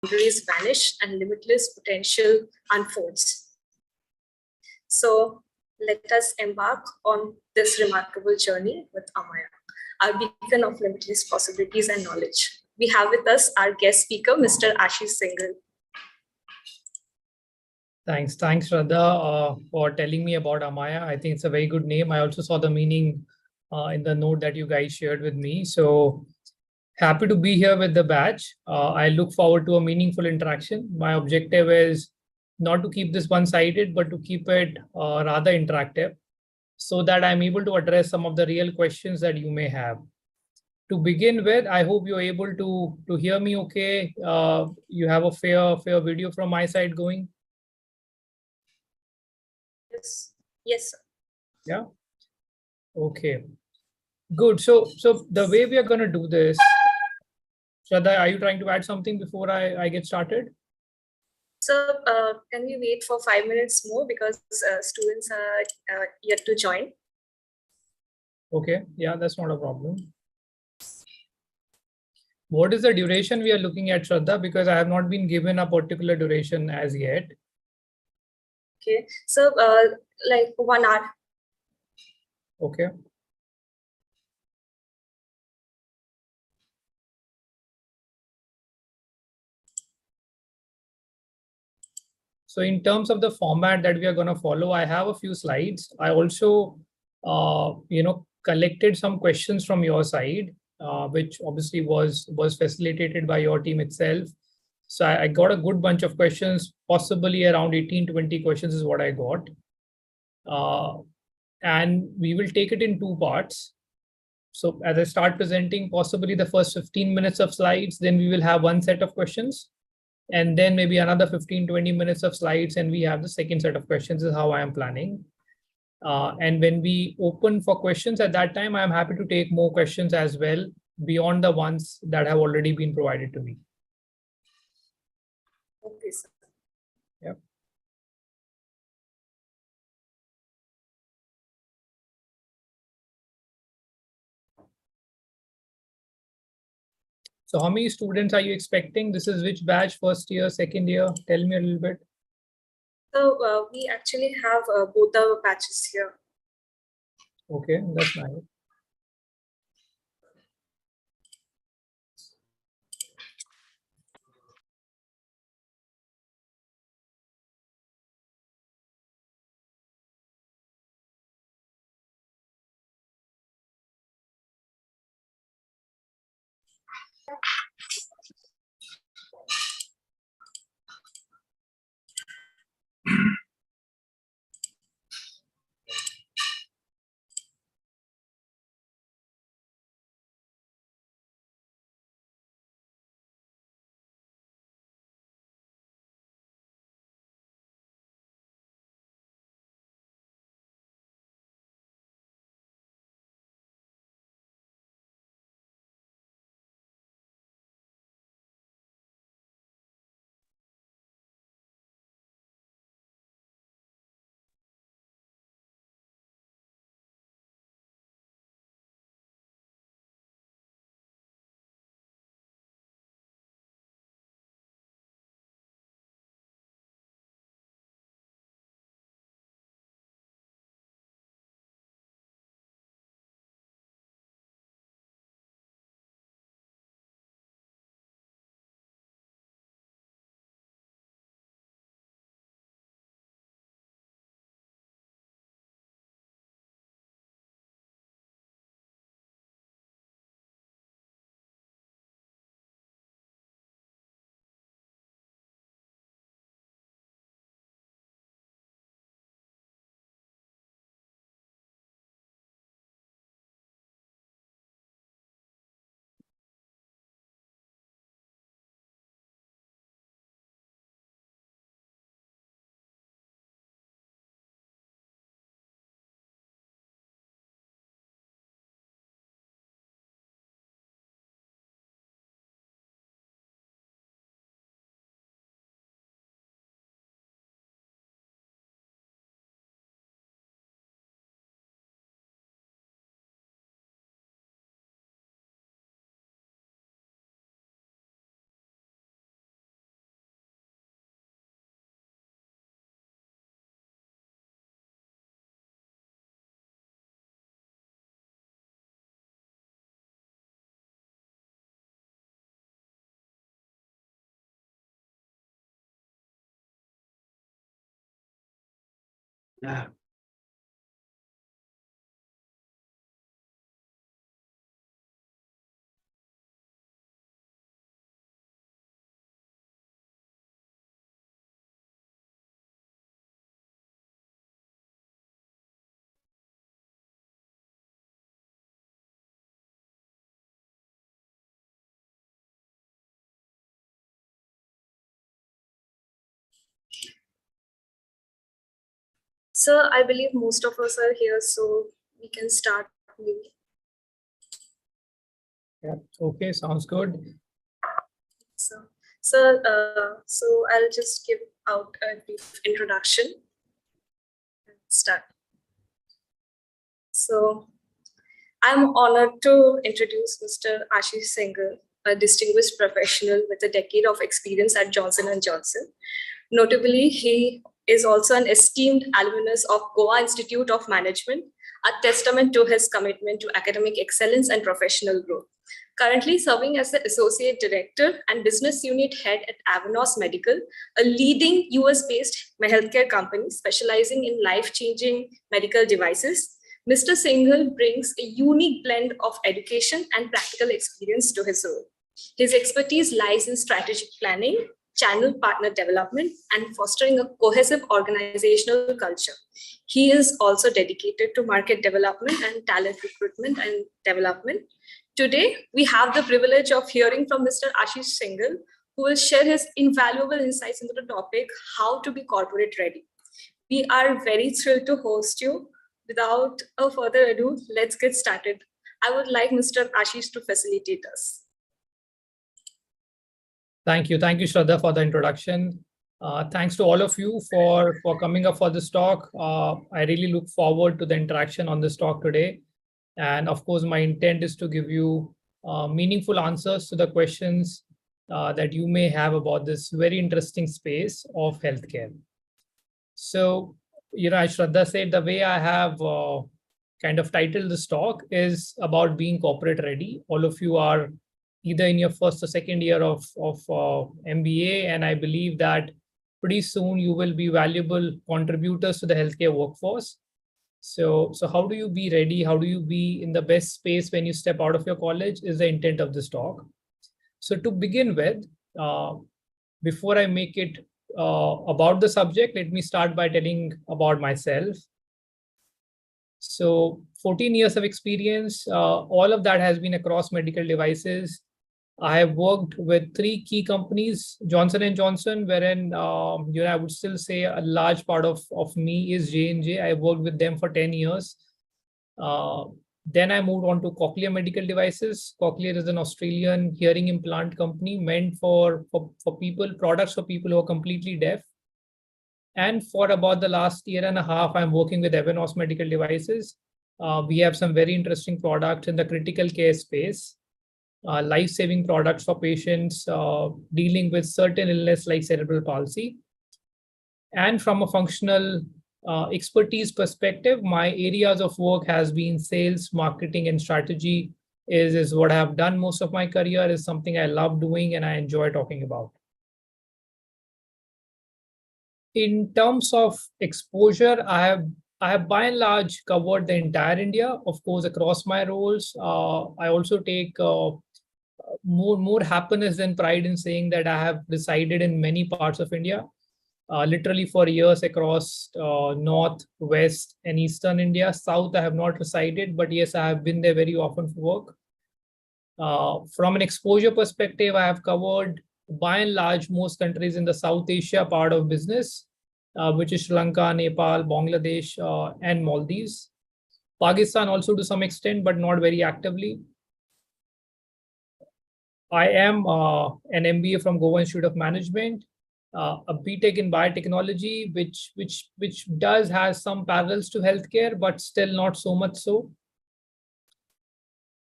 boundaries vanish and limitless potential unfolds. So let us embark on this remarkable journey with Ameya, our beacon of limitless possibilities and knowledge. We have with us our guest speaker, Mr. Ashish Singhal. Thanks, Shraddha, for telling me about Ameya. I think it's a very good name. I also saw the meaning in the note that you guys shared with me. So happy to be here with the batch. I look forward to a meaningful interaction. My objective is not to keep this one-sided, but to keep it rather interactive so that I'm able to address some of the real questions that you may have. To begin with, I hope you're able to hear me okay. You have a fair video from my side going. Yes, sir. Yeah. Okay. Good. So the way we are going to do this, Shraddha, are you trying to add something before I get started? So can we wait for 5 minutes more because students are yet to join? Okay. Yeah, that's not a problem. What is the duration we are looking at, Shraddha? Because I have not been given a particular duration as yet. Okay. So like 1 hour. Okay. So in terms of the format that we are going to follow, I have a few slides. I also, collected some questions from your side, which obviously was facilitated by your team itself. So I got a good bunch of questions, possibly around 18-20 questions is what I got. And we will take it in 2 parts. So as I start presenting, possibly the first 15 minutes of slides, then we will have one set of questions. And then maybe another 15-20 minutes of slides, and we have the second set of questions is how I am planning. And when we open for questions at that time, I'm happy to take more questions as well beyond the ones that have already been provided to me. Okay, sir. Yep. So how many students are you expecting? This is which batch, first year, second year? Tell me a little bit. So we actually have both our batches here. Okay, that's nice. Yeah. Sir, I believe most of us are here, so we can start maybe. Yeah. Okay, sounds good. So I'll just give out a brief introduction and start. So I'm honored to introduce Mr. Ashish Singhal, a distinguished professional with a decade of experience at Johnson & Johnson. Notably, he is also an esteemed alumnus of Goa Institute of Management, a testament to his commitment to academic excellence and professional growth. Currently serving as the Associate Director and Business Unit Head at Avanos Medical, a leading US-based healthcare company specializing in life-changing medical devices. Mr. Singhal brings a unique blend of education and practical experience to his role. His expertise lies in strategic planning, channel partner development, and fostering a cohesive organizational culture. He is also dedicated to market development and talent recruitment and development. Today, we have the privilege of hearing from Mr. Ashish Singhal, who will share his invaluable insights into the topic, how to be corporate ready. We are very thrilled to host you. Without a further ado, let's get started. I would like Mr. Ashish to facilitate us. Thank you, Shraddha, for the introduction. Thanks to all of you for coming up for this talk. I really look forward to the interaction on this talk today. And of course, my intent is to give you meaningful answers to the questions that you may have about this very interesting space of healthcare. So, as Shraddha said, the way I have kind of titled this talk is about being corporate ready. All of you are either in your first or second year of MBA, and I believe that pretty soon you will be valuable contributors to the healthcare workforce. So how do you be ready? How do you be in the best space when you step out of your college is the intent of this talk. So to begin with, before I make it about the subject, let me start by telling about myself. So 14 years of experience, all of that has been across medical devices. I have worked with 3 key companies, Johnson & Johnson, wherein I would still say a large part of me is J&J. I worked with them for 10 years. Then I moved on to Cochlear Medical Devices. Cochlear is an Australian hearing implant company meant for people, products for people who are completely deaf. And for about the last year and a half, I'm working with Avanos Medical Devices. We have some very interesting products in the critical care space. Life-saving products for patients dealing with certain illness like cerebral palsy. And from a functional expertise perspective, my areas of work has been sales, marketing, and strategy is what I have done most of my career, is something I love doing and I enjoy talking about. In terms of exposure, I have by and large covered the entire India, of course, across my roles. I also take more happiness than pride in saying that I have resided in many parts of India, literally for years across North, West, and Eastern India. South, I have not resided, but yes, I have been there very often for work. From an exposure perspective, I have covered by and large most countries in the South Asia part of business, which is Sri Lanka, Nepal, Bangladesh, and Maldives. Pakistan also to some extent, but not very actively. I am an MBA from Goa Institute of Management, a BTech in biotechnology, which does have some parallels to healthcare, but still not so much so.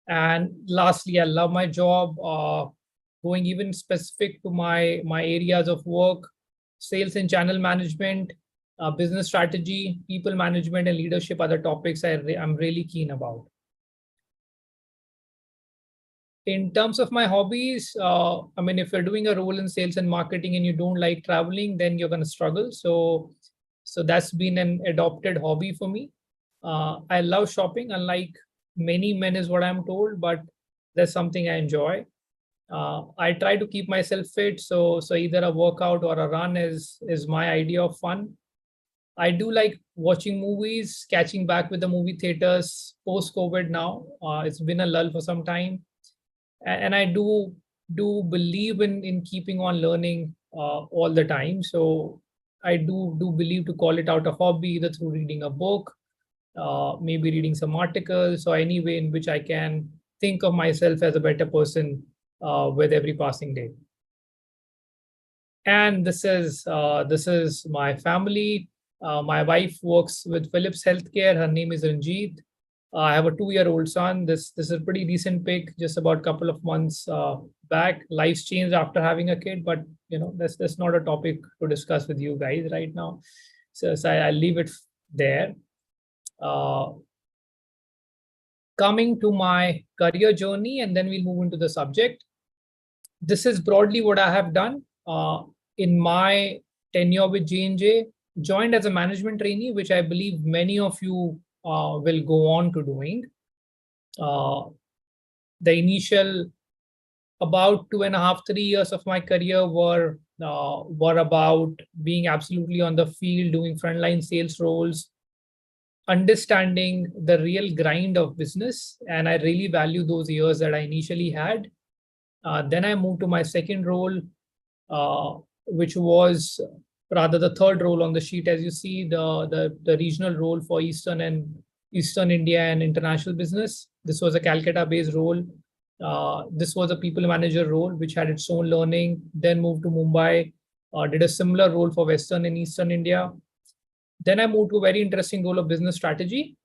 And lastly, I love my job. Going even specific to my areas of work, sales and channel management, business strategy, people management, and leadership are the topics I'm really keen about. In terms of my hobbies, if you're doing a role in sales and marketing and you don't like traveling, then you're going to struggle. So So that's been an adopted hobby for me. I love shopping, unlike many men is what I'm told, but that's something I enjoy. I try to keep myself fit, so either a workout or a run is my idea of fun. I do like watching movies, catching back with the movie theaters post COVID now. It's been a lull for some time, and I do believe in keeping on learning all the time. So I do believe to call it out a hobby, either through reading a book, maybe reading some articles, or any way in which I can think of myself as a better person with every passing day. And this is my family. My wife works with Philips Healthcare. Her name is Ranjit. I have a 2-year-old son. This is a pretty recent pick, just about a couple of months back. Life's changed after having a kid, but that's not a topic to discuss with you guys right now. So I'll leave it there. Coming to my career journey, and then we'll move into the subject. This is broadly what I have done in my tenure with J&J. Joined as a management trainee, which I believe many of you will go on to doing. The initial about 2.5, 3 years of my career were about being absolutely on the field, doing frontline sales roles, understanding the real grind of business. And I really value those years that I initially had. Then I moved to my second role, which was rather the third role on the sheet, as you see, the regional role for Eastern India and international business. This was a Calcutta-based role. This was a people manager role, which had its own learning. Then moved to Mumbai, did a similar role for Western and Eastern India. Then I moved to a very interesting role of business strategy,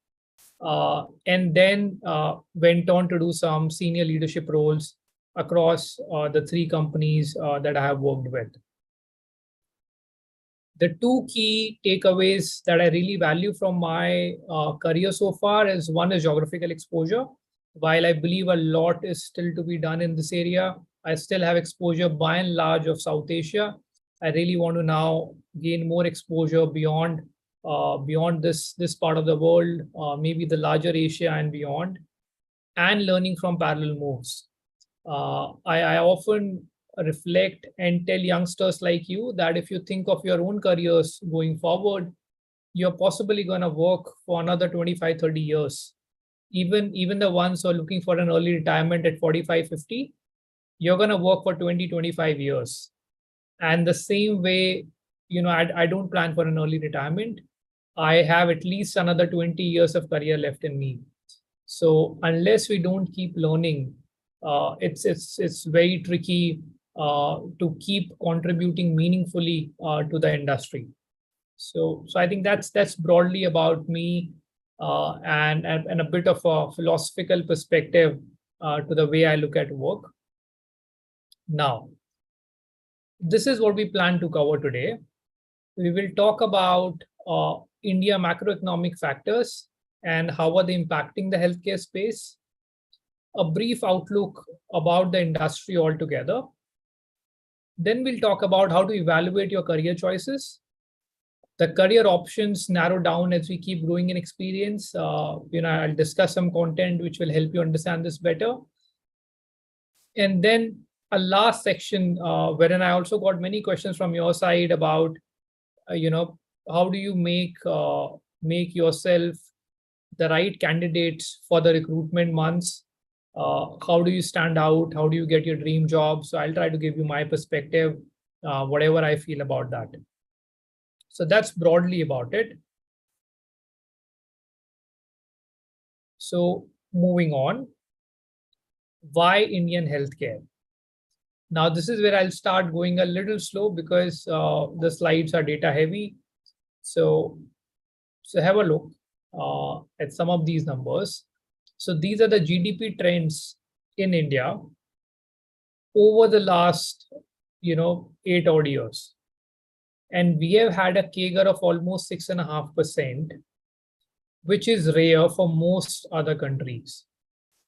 and then went on to do some senior leadership roles across the 3 companies that I have worked with. The 2 key takeaways that I really value from my career so far is, one is geographical exposure. While I believe a lot is still to be done in this area, I still have exposure by and large of South Asia. I really want to now gain more exposure beyond this part of the world, maybe the larger Asia and beyond, and learning from parallel moves. I often reflect and tell youngsters like you that if you think of your own careers going forward, you're possibly going to work for another 25, 30 years. Even the ones who are looking for an early retirement at 45, 50, you're going to work for 20, 25 years. And the same way, I don't plan for an early retirement. I have at least another 20 years of career left in me. So unless we don't keep learning, it's very tricky to keep contributing meaningfully to the industry. So I think that's broadly about me, and a bit of a philosophical perspective to the way I look at work. Now, this is what we plan to cover today. We will talk about India macroeconomic factors and how are they impacting the healthcare space, a brief outlook about the industry altogether. Then we'll talk about how to evaluate your career choices. The career options narrow down as we keep growing in experience. I'll discuss some content which will help you understand this better. And then a last section wherein I also got many questions from your side about, how do you make yourself the right candidates for the recruitment months? How do you stand out? How do you get your dream job? So I'll try to give you my perspective, whatever I feel about that. So that's broadly about it. So moving on, why Indian healthcare? Now, this is where I'll start going a little slow because the slides are data heavy. So have a look at some of these numbers. So these are the GDP trends in India over the last, 8 odd years. And we have had a CAGR of almost 6.5%, which is rare for most other countries.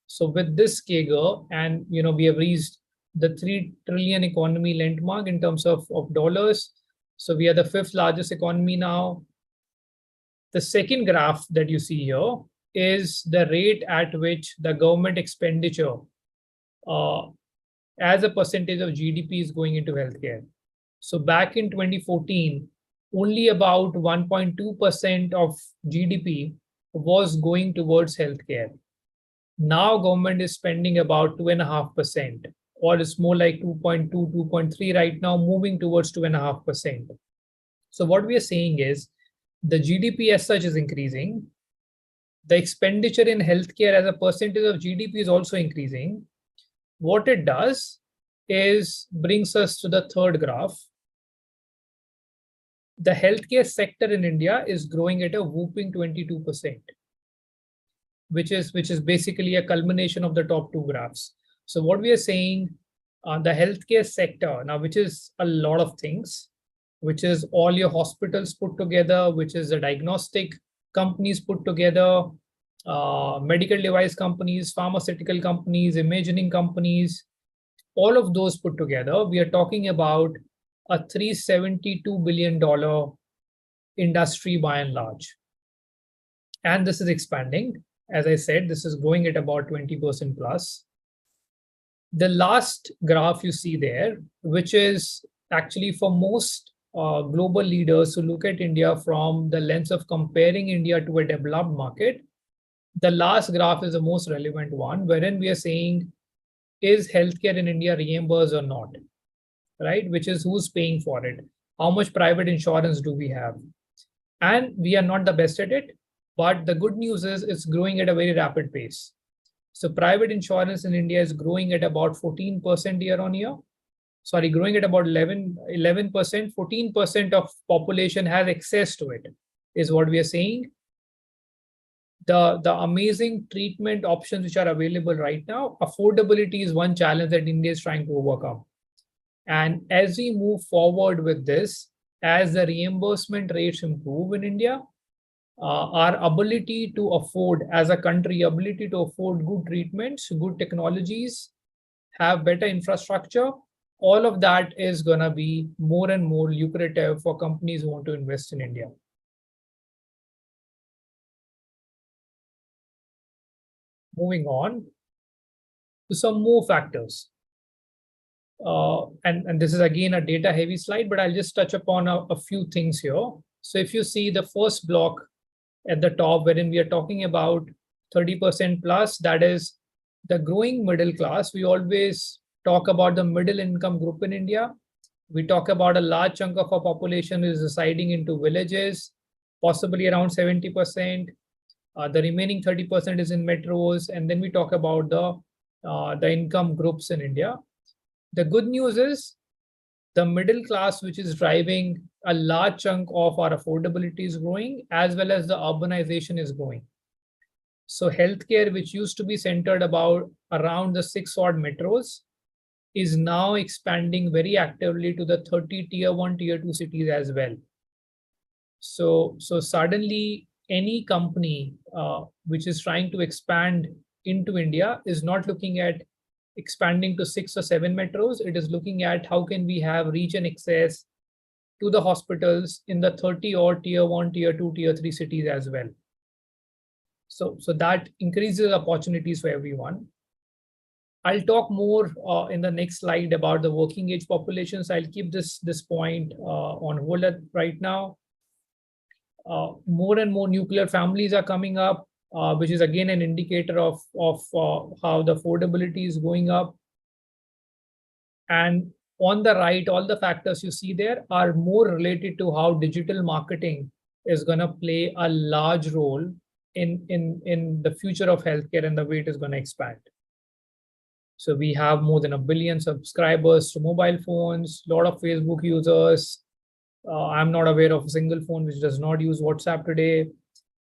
So with this CAGR, and we have reached the 3 trillion economy landmark in terms of dollars. So we are the 5th largest economy now. The second graph that you see here is the rate at which the government expenditure as a percentage of GDP is going into healthcare. So back in 2014, only about 1.2% of GDP was going towards healthcare. Now government is spending about 2.5%, or it's more like 2.2, 2.3 right now, moving towards 2.5%. So what we are saying is the GDP as such is increasing. The expenditure in healthcare as a percentage of GDP is also increasing. What it does is brings us to the third graph. The healthcare sector in India is growing at a whooping 22%, which is basically a culmination of the top two graphs. So what we are saying, the healthcare sector now, which is a lot of things, which is all your hospitals put together, which is the diagnostic companies put together, medical device companies, pharmaceutical companies, imaging companies, all of those put together, we are talking about a $372 billion industry by and large. And this is expanding. As I said, this is growing at about 20% plus. The last graph you see there, which is actually for most global leaders who look at India from the lens of comparing India to a developed market, the last graph is the most relevant one, wherein we are saying, is healthcare in India reimbursed or not, right? Which is who's paying for it? How much private insurance do we have? And we are not the best at it, but the good news is it's growing at a very rapid pace. So private insurance in India is growing at about 14% year on year. Sorry, growing at about 11%, 14% of population has access to it, is what we are saying. The amazing treatment options which are available right now, affordability is one challenge that India is trying to overcome. And as we move forward with this, as the reimbursement rates improve in India, our ability to afford as a country, ability to afford good treatments, good technologies, have better infrastructure, all of that is going to be more and more lucrative for companies who want to invest in India. Moving on to some more factors. And this is again a data heavy slide, but I'll just touch upon a few things here. So if you see the first block at the top, wherein we are talking about 30% plus, that is the growing middle class. We always talk about the middle income group in India. We talk about a large chunk of our population is residing into villages, possibly around 70%. The remaining 30% is in metros. And then we talk about the income groups in India. The good news is the middle class, which is driving a large chunk of our affordability, is growing, as well as the urbanization is growing. So healthcare, which used to be centered around the 6 odd metros, is now expanding very actively to the 30 tier 1, tier 2 cities as well. So suddenly any company which is trying to expand into India is not looking at expanding to 6 or 7 metros. It is looking at how can we have reach and access to the hospitals in the 30 or tier 1, tier 2, tier 3 cities as well. So that increases opportunities for everyone. I'll talk more in the next slide about the working age populations. I'll keep this point on hold right now. More and more nuclear families are coming up, which is again an indicator of how the affordability is going up. And on the right, all the factors you see there are more related to how digital marketing is going to play a large role in the future of healthcare and the way it is going to expand. So we have more than 1 billion subscribers to mobile phones, a lot of Facebook users. I'm not aware of a single phone which does not use WhatsApp today.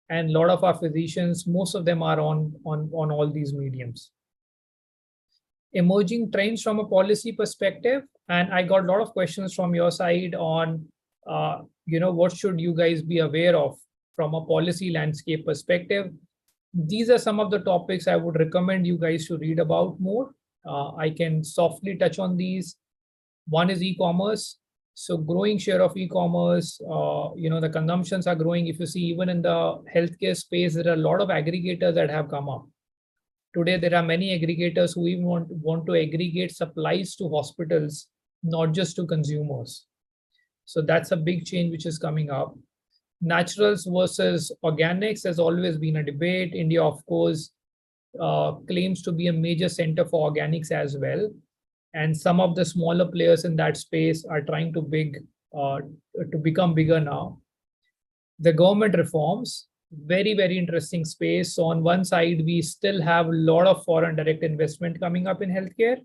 And a lot of our physicians, most of them are on all these mediums. Emerging trends from a policy perspective, and I got a lot of questions from your side on, what should you guys be aware of from a policy landscape perspective. These are some of the topics I would recommend you guys to read about more. I can softly touch on these. One is e-commerce. So growing share of e-commerce, the consumptions are growing. If you see, even in the healthcare space, there are a lot of aggregators that have come up. Today, there are many aggregators who even want to aggregate supplies to hospitals, not just to consumers. So that's a big change which is coming up. Naturals versus organics has always been a debate. India, of course, claims to be a major center for organics as well. And some of the smaller players in that space are trying to become bigger now. The government reforms, very, very interesting space. So on one side, we still have a lot of foreign direct investment coming up in healthcare.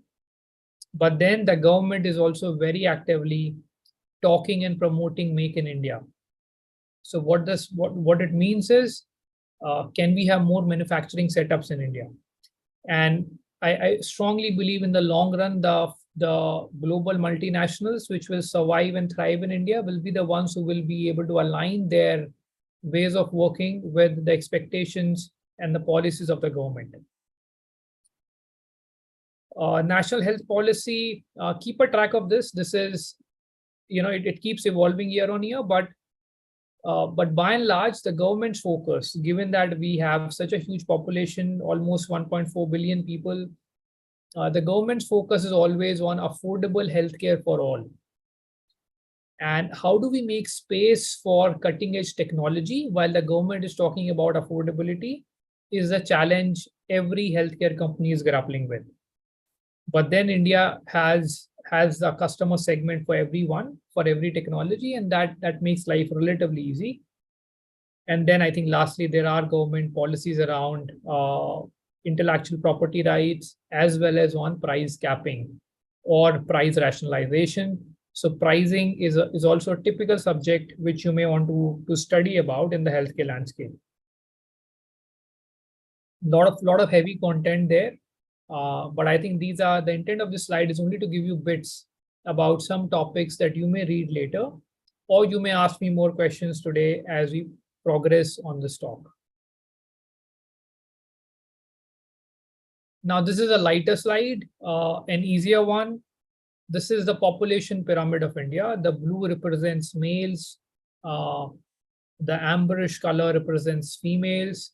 But then the government is also very actively talking and promoting Make in India. So what it means is, can we have more manufacturing setups in India? And I strongly believe in the long run, the global multinationals which will survive and thrive in India will be the ones who will be able to align their ways of working with the expectations and the policies of the government. National health policy, keep a track of this. This is, it keeps evolving year on year, but by and large, the government's focus, given that we have such a huge population, almost 1.4 billion people, the government's focus is always on affordable healthcare for all. And how do we make space for cutting edge technology while the government is talking about affordability is a challenge every healthcare company is grappling with. But then India has a customer segment for everyone, for every technology, and that makes life relatively easy. And then I think lastly, there are government policies around intellectual property rights, as well as on price capping or price rationalization. So pricing is also a typical subject which you may want to study about in the healthcare landscape. Lot of heavy content there. But I think the intent of this slide is only to give you bits about some topics that you may read later, or you may ask me more questions today as we progress on this talk. Now, this is a lighter slide, an easier one. This is the population pyramid of India. The blue represents males. The amberish color represents females.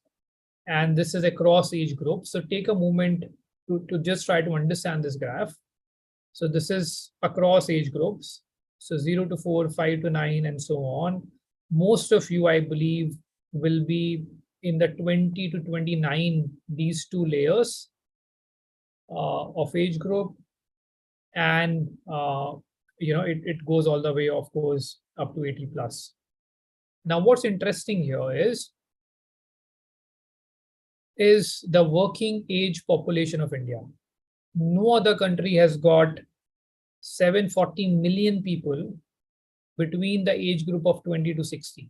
And this is across age groups. So take a moment to just try to understand this graph. So this is across age groups. So 0 to 4, 5 to 9, and so on. Most of you, I believe, will be in the 20 to 29, these two layers of age group. And, it goes all the way, of course, up to 80 plus. Now, what's interesting here is the working age population of India. No other country has got 740 million people between the age group of 20 to 60.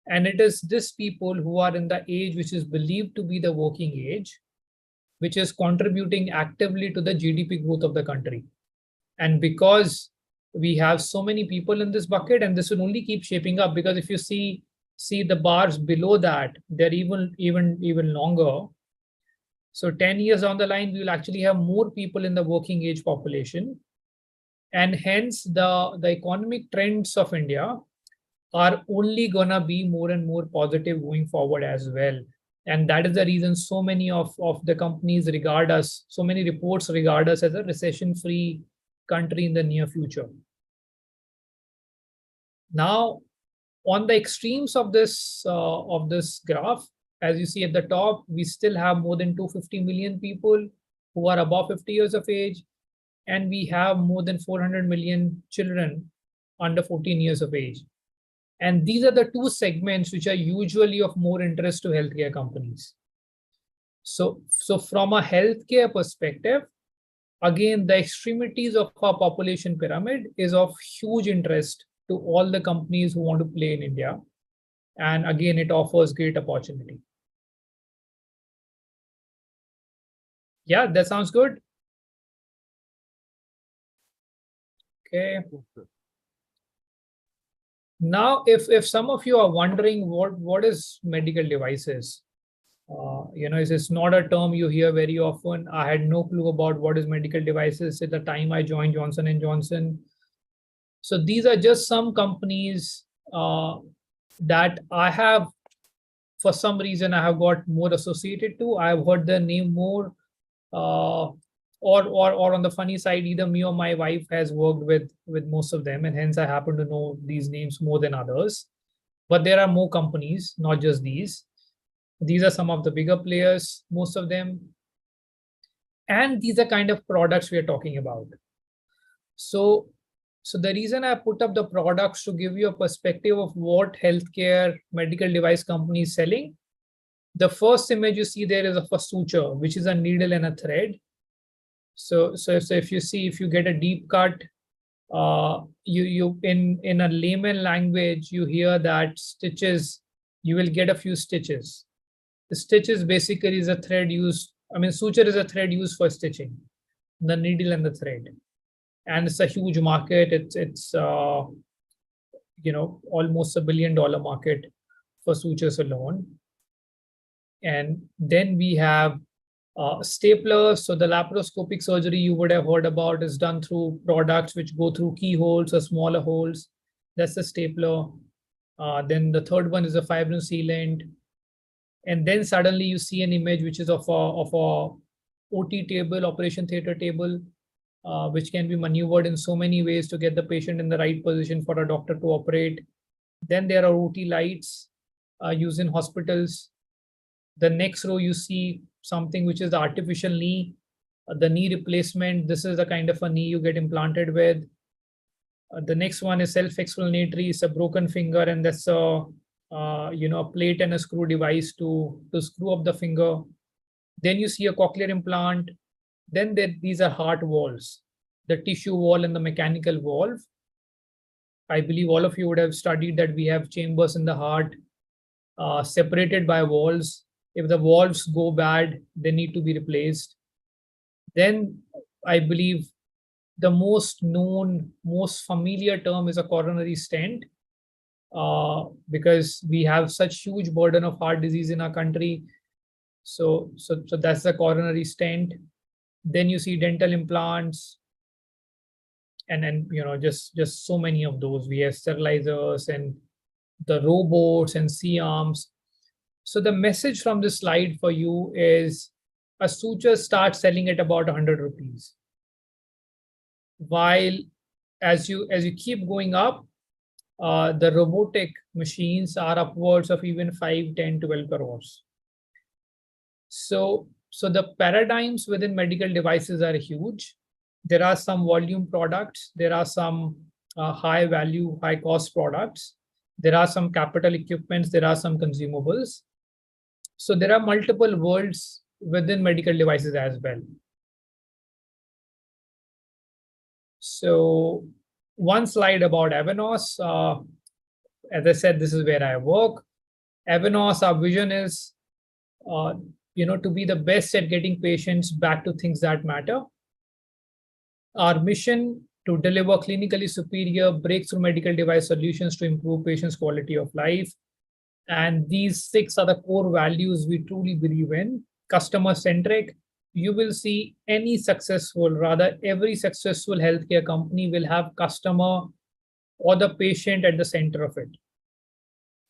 And it is this people who are in the age which is believed to be the working age, which is contributing actively to the GDP growth of the country. And because we have so many people in this bucket, and this will only keep shaping up, because if you see the bars below that, they're even longer. So 10 years down the line, we will actually have more people in the working age population. And hence the economic trends of India are only gonna be more and more positive going forward as well. And that is the reason so many of the companies regard us, so many reports regard us as a recession-free country in the near future. Now, on the extremes of this graph, as you see at the top, we still have more than 250 million people who are above 50 years of age, and we have more than 400 million children under 14 years of age. And these are the two segments which are usually of more interest to healthcare companies. So from a healthcare perspective, again, the extremities of our population pyramid is of huge interest to all the companies who want to play in India. And again, it offers great opportunity. Yeah, that sounds good. Okay. Now, if some of you are wondering what is medical devices, it's not a term you hear very often. I had no clue about what is medical devices at the time I joined Johnson & Johnson. So these are just some companies that I have, for some reason, I have got more associated to. I've heard their name more, or on the funny side, either me or my wife has worked with most of them, and hence I happen to know these names more than others. But there are more companies, not just these. These are some of the bigger players, most of them, and these are kind of products we are talking about. So, so the reason I put up the products to give you a perspective of what healthcare medical device company is selling. The first image you see there is of a suture, which is a needle and a thread. So if you see, if you get a deep cut, you in a layman language, you hear that stitches, you will get a few stitches. The stitches basically is a thread used, I mean, suture is a thread used for stitching, the needle and the thread. And it's a huge market. It's almost $1 billion market for sutures alone. And then we have staplers. So the laparoscopic surgery you would have heard about is done through products which go through keyholes or smaller holes. That's the stapler. Then the third one is a fibrin sealant. And then suddenly you see an image which is of a OT table, operation theater table, which can be maneuvered in so many ways to get the patient in the right position for a doctor to operate. Then there are OT lights used in hospitals. The next row, you see something which is the artificial knee, the knee replacement. This is the kind of a knee you get implanted with. The next one is self-explanatory. It's a broken finger, and that's a plate and a screw device to screw up the finger. Then you see a cochlear implant. Then these are heart valves, the tissue wall and the mechanical valve. I believe all of you would have studied that we have chambers in the heart separated by walls. If the valves go bad, they need to be replaced. Then I believe the most known, most familiar term is a coronary stent, because we have such huge burden of heart disease in our country. So that's the coronary stent. Then you see dental implants, and just so many of those. We have sterilizers and the robots and C-arms. So the message from this slide for you is a suture starts selling at about 100 rupees. While as you keep going up, the robotic machines are upwards of even 5, 10, 12 crores. So the paradigms within medical devices are huge. There are some volume products. There are some high value, high cost products. There are some capital equipments. There are some consumables. So there are multiple worlds within medical devices as well. So one slide about Avenos. As I said, this is where I work. Avenos, our vision is to be the best at getting patients back to things that matter. Our mission to deliver clinically superior breakthrough medical device solutions to improve patients' quality of life. And these 6 are the core values we truly believe in. Customer-centric. You will see every successful healthcare company will have customer or the patient at the center of it.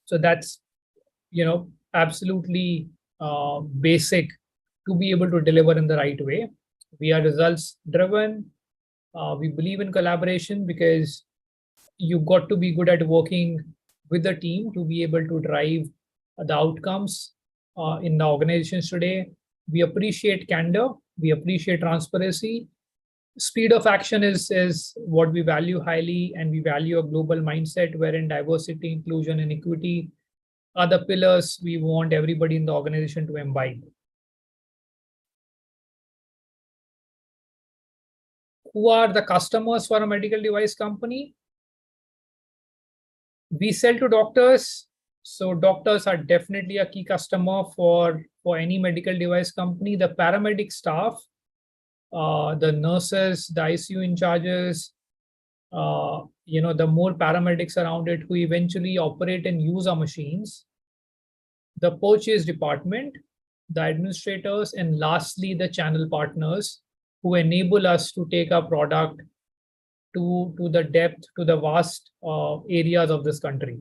So that's, absolutely basic to be able to deliver in the right way. We are results driven. We believe in collaboration because you've got to be good at working with the team to be able to drive the outcomes in the organizations today. We appreciate candor. We appreciate transparency. Speed of action is what we value highly, and we value a global mindset wherein diversity, inclusion, and equity are the pillars we want everybody in the organization to imbibe. Who are the customers for a medical device company? We sell to doctors. So doctors are definitely a key customer for any medical device company. The paramedic staff, the nurses, the ICU in charges, the more paramedics around it who eventually operate and use our machines, the purchase department, the administrators, and lastly, the channel partners who enable us to take our product to the depth, to the vast areas of this country.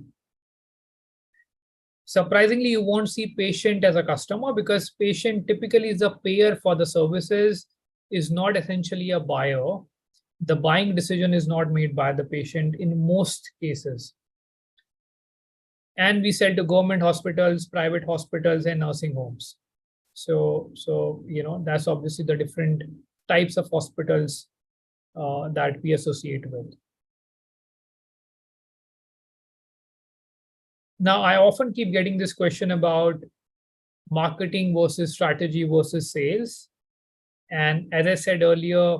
Surprisingly, you won't see patient as a customer because patient typically is a payer for the services, is not essentially a buyer. The buying decision is not made by the patient in most cases. And we sell to government hospitals, private hospitals, and nursing homes. So that's obviously the different types of hospitals that we associate with. Now, I often keep getting this question about marketing versus strategy versus sales. And as I said earlier,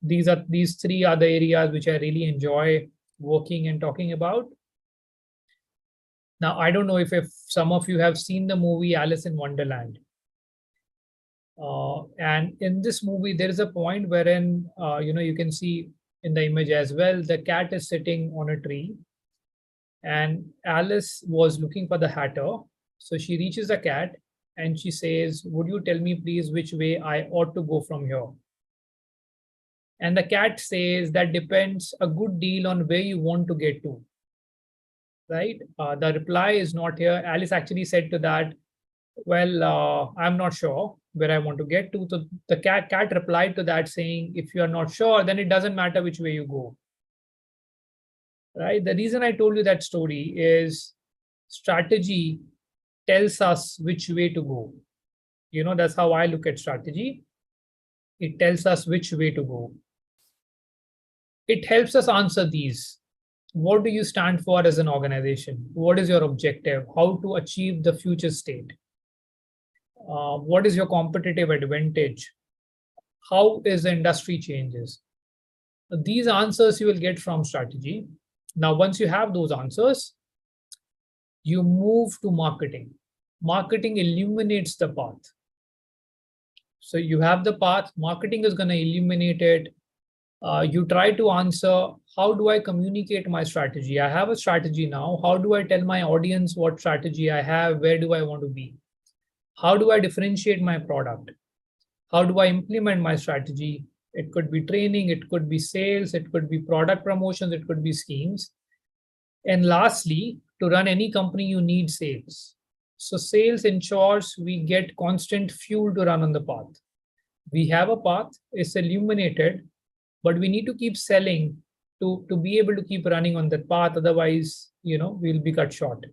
these three are the areas which I really enjoy working and talking about. Now, I don't know if some of you have seen the movie Alice in Wonderland. And in this movie, there is a point wherein, you can see in the image as well, the cat is sitting on a tree. And Alice was looking for the hatter. So she reaches the cat and she says, "Would you tell me, please, which way I ought to go from here?" And the cat says, "That depends a good deal on where you want to get to." Right? The reply is not here. Alice actually said to that, "Well, I'm not sure where I want to get to." So the cat replied to that saying, "If you are not sure, then it doesn't matter which way you go." Right? The reason I told you that story is strategy tells us which way to go. That's how I look at strategy. It tells us which way to go. It helps us answer these. What do you stand for as an organization? What is your objective? How to achieve the future state? What is your competitive advantage? How is the industry changes? These answers you will get from strategy. Now, once you have those answers, you move to marketing. Marketing illuminates the path. So you have the path, marketing is going to illuminate it. You try to answer, how do I communicate my strategy? I have a strategy now. How do I tell my audience what strategy I have? Where do I want to be? How do I differentiate my product? How do I implement my strategy? It could be training, it could be sales, it could be product promotions, it could be schemes. And lastly, to run any company, you need sales. So sales ensures we get constant fuel to run on the path. We have a path, it's illuminated, but we need to keep selling to be able to keep running on that path. Otherwise, we'll be cut short.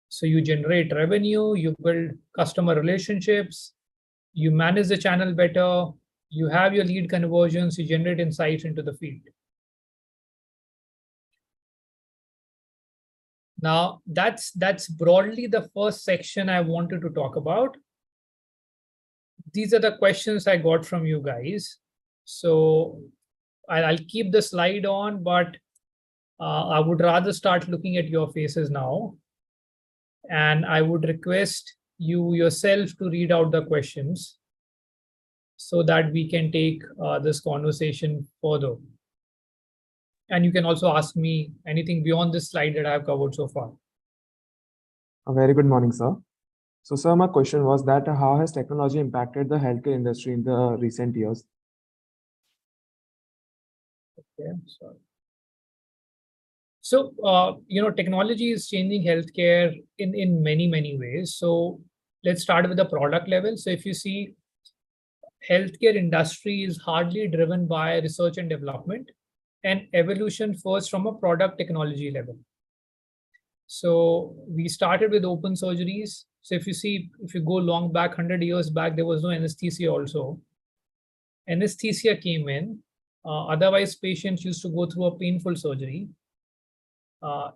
So you generate revenue, you build customer relationships, you manage the channel better, you have your lead conversions, you generate insights into the field. Now, that's broadly the first section I wanted to talk about. These are the questions I got from you guys. So I'll keep the slide on, but I would rather start looking at your faces now. And I would request you yourself to read out the questions so that we can take this conversation further. And you can also ask me anything beyond this slide that I have covered so far. A very good morning, sir. So, sir, my question was that how has technology impacted the healthcare industry in the recent years? Okay, sorry. So, technology is changing healthcare in many, many ways. So let's start with the product level. So if you see, healthcare industry is hardly driven by research and development and evolution first from a product technology level. So we started with open surgeries. So if you go long back, 100 years back, there was no anesthesia also. Anesthesia came in. Otherwise, patients used to go through a painful surgery.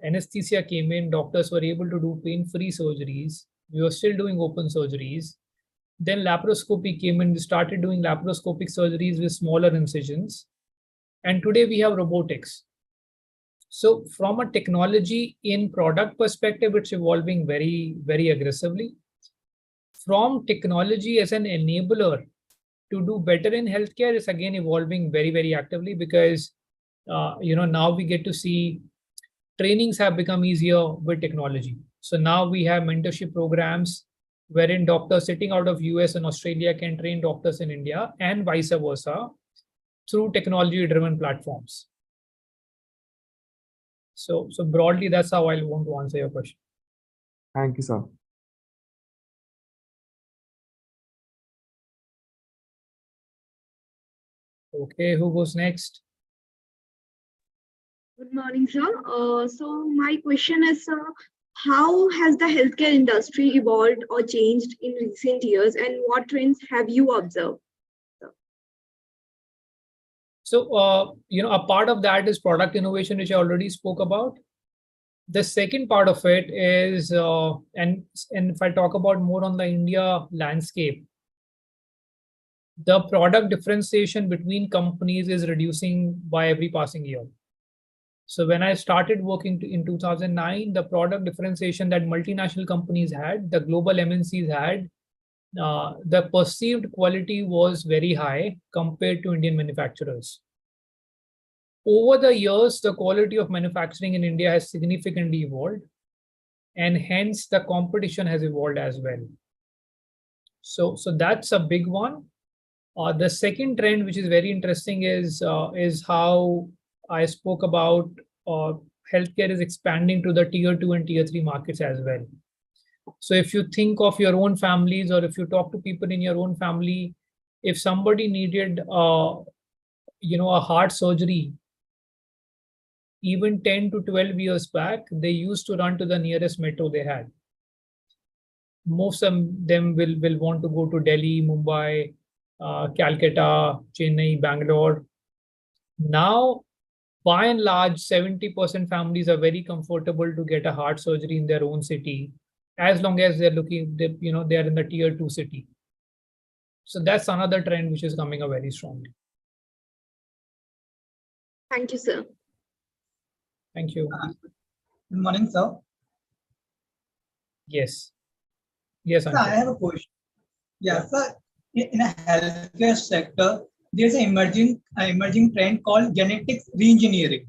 Anesthesia came in, doctors were able to do pain-free surgeries. We were still doing open surgeries. Then laparoscopy came in, we started doing laparoscopic surgeries with smaller incisions. And today we have robotics. So from a technology in product perspective, it's evolving very, very aggressively. From technology as an enabler to do better in healthcare is again evolving very, very actively because, now we get to see trainings have become easier with technology. So now we have mentorship programs wherein doctors sitting out of US and Australia can train doctors in India and vice versa. through technology-driven platforms. So broadly, that's how I want to answer your question. Thank you, sir. Okay, who goes next? Good morning, sir. So my question is, how has the healthcare industry evolved or changed in recent years, and what trends have you observed? So, a part of that is product innovation, which I already spoke about. The second part of it is, and if I talk about more on the India landscape, the product differentiation between companies is reducing by every passing year. So when I started working in 2009, the product differentiation that multinational companies had, the global MNCs had, the perceived quality was very high compared to Indian manufacturers. Over the years, the quality of manufacturing in India has significantly evolved, and hence the competition has evolved as well. So that's a big one. The second trend, which is very interesting, is how I spoke about healthcare is expanding to the tier 2 and tier 3 markets as well. So if you think of your own families, or if you talk to people in your own family, if somebody needed a heart surgery, even 10 to 12 years back, they used to run to the nearest metro they had. Most of them will want to go to Delhi, Mumbai, Calcutta, Chennai, Bangalore. Now, by and large, 70% families are very comfortable to get a heart surgery in their own city, as long as they're they're in the tier 2 city. So that's another trend which is coming up very strongly. Thank you, sir. Thank you. Good morning, sir. Yes. Yes, Sir, I have a question. Yeah, sir. In a healthcare sector, there's an emerging trend called genetics reengineering,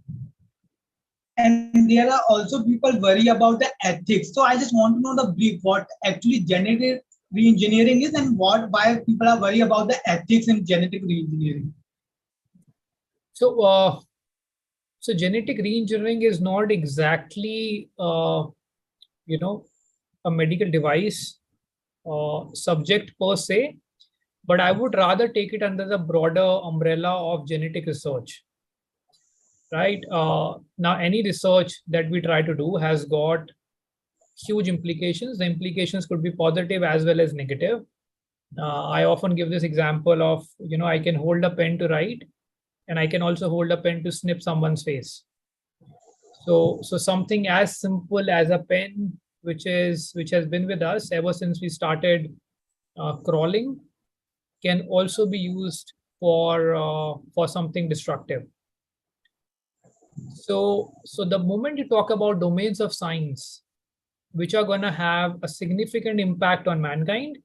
and there are also people worry about the ethics. So I just want to know the brief what actually genetic reengineering is, and why people are worried about the ethics in genetic reengineering. So genetic reengineering is not exactly a medical device subject per se, but I would rather take it under the broader umbrella of genetic research. Right? Now, any research that we try to do has got huge implications. The implications could be positive as well as negative. I often give this example of, I can hold a pen to write, and I can also hold a pen to snip someone's face. So something as simple as a pen, which has been with us ever since we started crawling, can also be used for something destructive. So the moment you talk about domains of science, which are going to have a significant impact on mankind,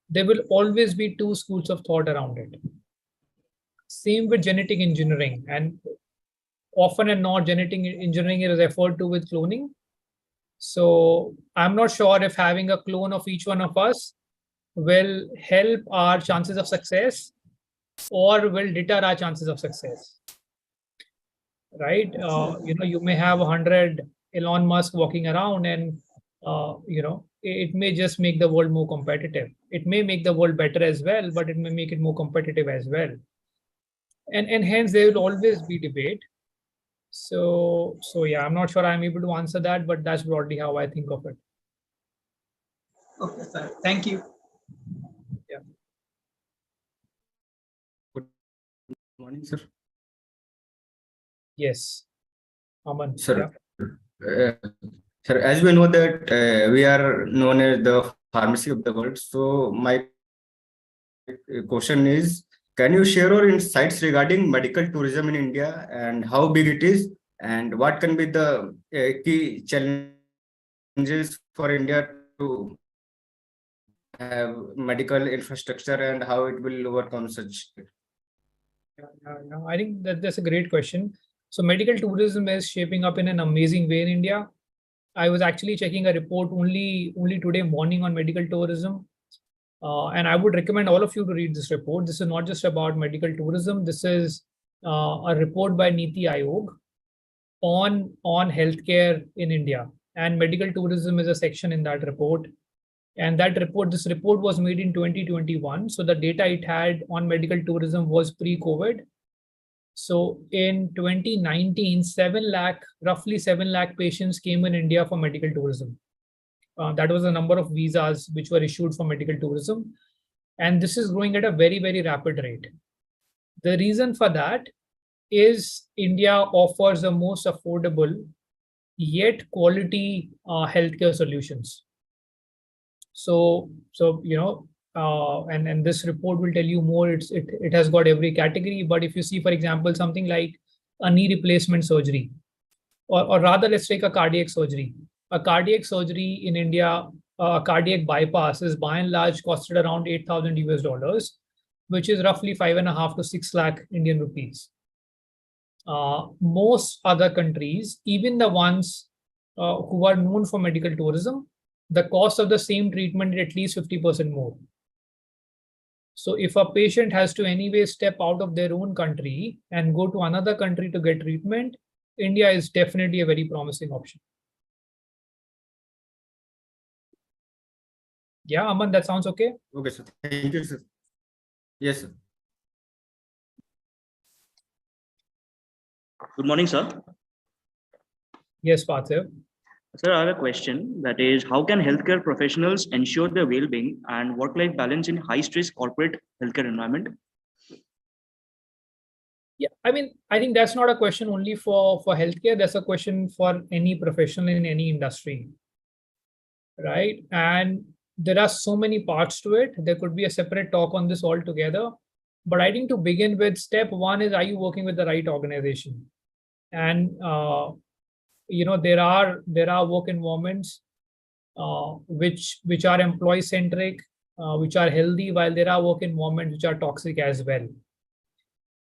there will always be two schools of thought around it. Same with genetic engineering, and often and not, genetic engineering is referred to with cloning. So I'm not sure if having a clone of each one of us will help our chances of success or will deter our chances of success. Right? You may have 100 Elon Musk walking around, and it may just make the world more competitive. It may make the world better as well, but it may make it more competitive as well. And hence there will always be debate. So yeah, I'm not sure I'm able to answer that, but that's broadly how I think of it. Okay, sir. Thank you. Yeah. Good morning, sir. Yes. Aman. Sir, Yeah. sir, as we know that we are known as the pharmacy of the world. So my question is, can you share your insights regarding medical tourism in India and how big it is, and what can be the key challenges for India to have medical infrastructure, and how it will overcome such? Yeah. I think that's a great question. So medical tourism is shaping up in an amazing way in India. I was actually checking a report only today morning on medical tourism. And I would recommend all of you to read this report. This is not just about medical tourism. This is a report by Niti Aayog on healthcare in India. And medical tourism is a section in that report. And this report was made in 2021. So the data it had on medical tourism was pre-COVID. So in 2019, roughly 7 lakh patients came in India for medical tourism. That was the number of visas which were issued for medical tourism. And this is growing at a very, very rapid rate. The reason for that is India offers the most affordable yet quality healthcare solutions. So and this report will tell you more. It has got every category. But if you see, for example, something like a knee replacement surgery, or rather, let's take a cardiac surgery. A cardiac surgery in India, a cardiac bypass is by and large costed around $8,000, which is roughly 5.5 to 6 lakh Indian rupees. Most other countries, even the ones who are known for medical tourism, the cost of the same treatment is at least 50% more. So if a patient has to anyway step out of their own country and go to another country to get treatment, India is definitely a very promising option. Yeah, Aman, that sounds okay? Okay, sir. Thank you, sir. Yes, sir. Good morning, sir. Yes, Parthiv. Sir, I have a question, that is, how can healthcare professionals ensure their well-being and work-life balance in high-stress corporate healthcare environment? Yeah, I mean, I think that's not a question only for healthcare. That's a question for any professional in any industry, right? And there are so many parts to it. There could be a separate talk on this altogether. But I think to begin with, step one is, are you working with the right organization? And there are work environments which are employee centric, which are healthy, while there are work environments which are toxic as well.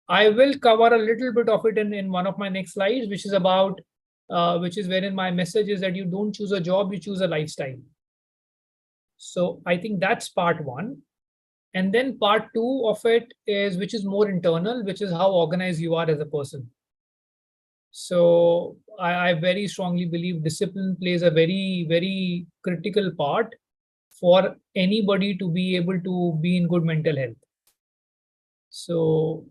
I will cover a little bit of it in one of my next slides, which is wherein my message is that you don't choose a job, you choose a lifestyle. So I think that's part one. And then part two of it is, which is more internal, which is how organized you are as a person. So I very strongly believe discipline plays a very, very critical part for anybody to be able to be in good mental health. So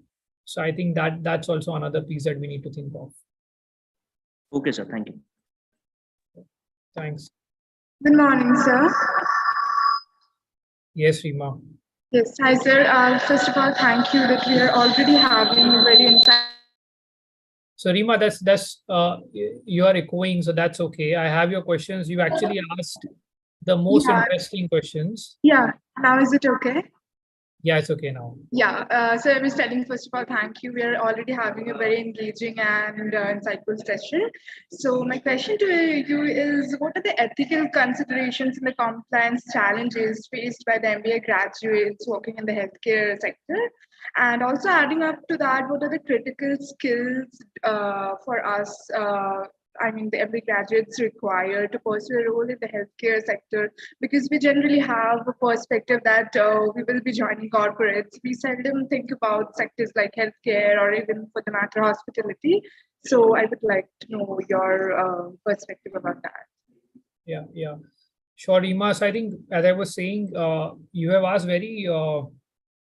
I think that's also another piece that we need to think of. Okay, sir. Thank you. Thanks. Good morning, sir. Yes, Reema. Yes, hi, sir. First of all, thank you that we are already having a very insightful. So Reema, that's you are echoing, so that's okay. I have your questions. You actually asked the most interesting questions. Yeah, now is it okay? Yeah, it's okay now. Yeah, so I was telling, first of all, thank you. We are already having a very engaging and insightful session. So my question to you is, what are the ethical considerations and the compliance challenges faced by the MBA graduates working in the healthcare sector? And also adding up to that, what are the critical skills for us, the MBA graduates require to pursue a role in the healthcare sector? Because we generally have a perspective that we will be joining corporates. We seldom think about sectors like healthcare or even, for the matter, hospitality. So I would like to know your perspective about that. Yeah. Sure, Reema. So I think, as I was saying, you have asked very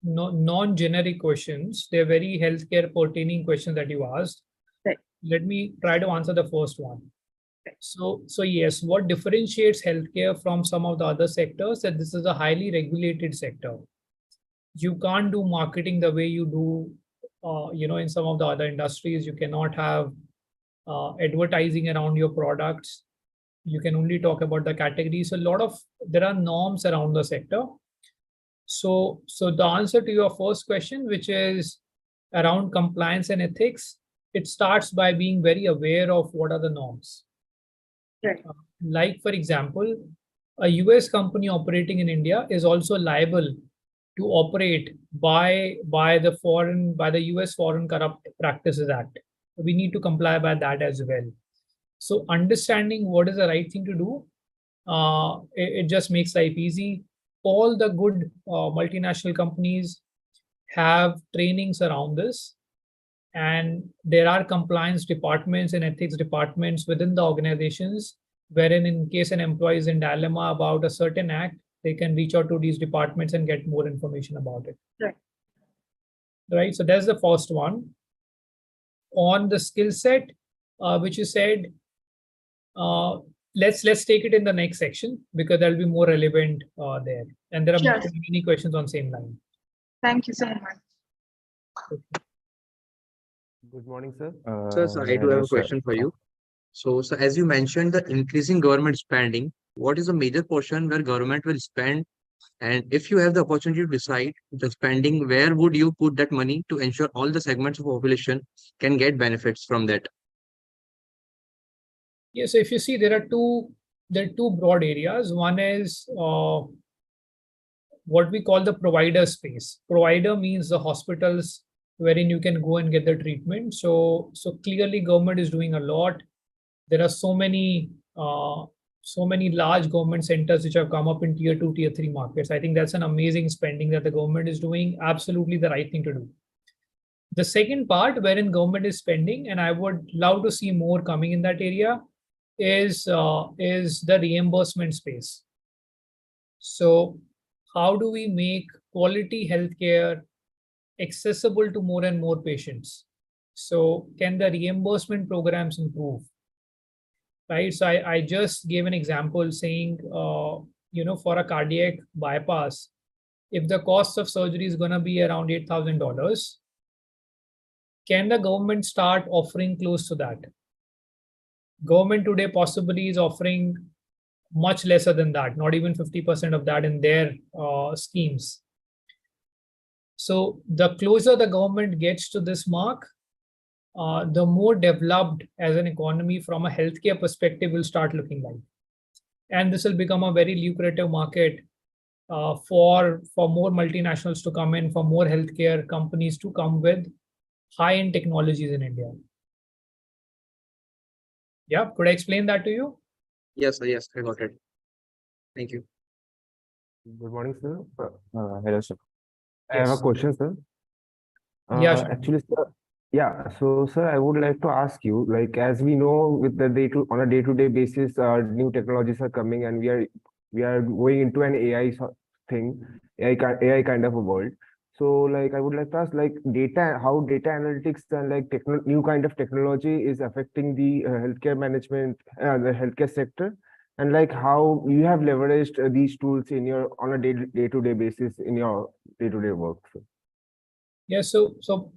non-generic questions. They're very healthcare pertaining questions that you asked. Right. Let me try to answer the first one. So yes, what differentiates healthcare from some of the other sectors, that this is a highly regulated sector. You can't do marketing the way you do, in some of the other industries. You cannot have advertising around your products. You can only talk about the categories. So there are norms around the sector. So the answer to your first question, which is around compliance and ethics, it starts by being very aware of what are the norms. Right. Like, for example, a US company operating in India is also liable to operate by the US Foreign Corrupt Practices Act. We need to comply by that as well. So understanding what is the right thing to do, it just makes life easy. all the good multinational companies have trainings around this. And there are compliance departments and ethics departments within the organizations, wherein in case an employee is in dilemma about a certain act, they can reach out to these departments and get more information about it. Right. Right. So that's the first one. On the skill set, which you said, let's take it in the next section because that'll be more relevant there. And there are Sure. many questions on same line. Thank you so much. Good morning, sir. Sir, I do have a question for you. So, as you mentioned, the increasing government spending, what is the major portion where government will spend? And if you have the opportunity to decide the spending, where would you put that money to ensure all the segments of population can get benefits from that? Yeah, so if you see, there are two broad areas. One is what we call the provider space. Provider means the hospitals wherein you can go and get the treatment. So clearly government is doing a lot. There are so many large government centers which have come up in tier 2, tier 3 markets. I think that's an amazing spending that the government is doing. Absolutely the right thing to do. The second part wherein government is spending, and I would love to see more coming in that area, is the reimbursement space. So how do we make quality healthcare accessible to more and more patients? So can the reimbursement programs improve? Right. So I just gave an example saying, for a cardiac bypass, if the cost of surgery is going to be around $8,000, can the government start offering close to that? Government today possibly is offering much lesser than that, not even 50% of that in their schemes. So the closer the government gets to this mark, the more developed as an economy from a healthcare perspective will start looking like. And this will become a very lucrative market for more multinationals to come in, for more healthcare companies to come with high-end technologies in India. Yeah, could I explain that to you? Yes, sir. Yes, I got it. Thank you. Good morning, sir. Hello, sir. I Yes. have a question, sir. Yeah, sure. Actually, sir. Yeah. So, sir, I would like to ask you, like, as we know, with the on a day-to-day basis, new technologies are coming, and we are going into an AI thing, AI kind of a world. So, like, I would like to ask, like, how data analytics and like new kind of technology is affecting the healthcare management, the healthcare sector, and like how you have leveraged these tools in your on a day-to-day basis in your day-to-day work. So. Yeah, so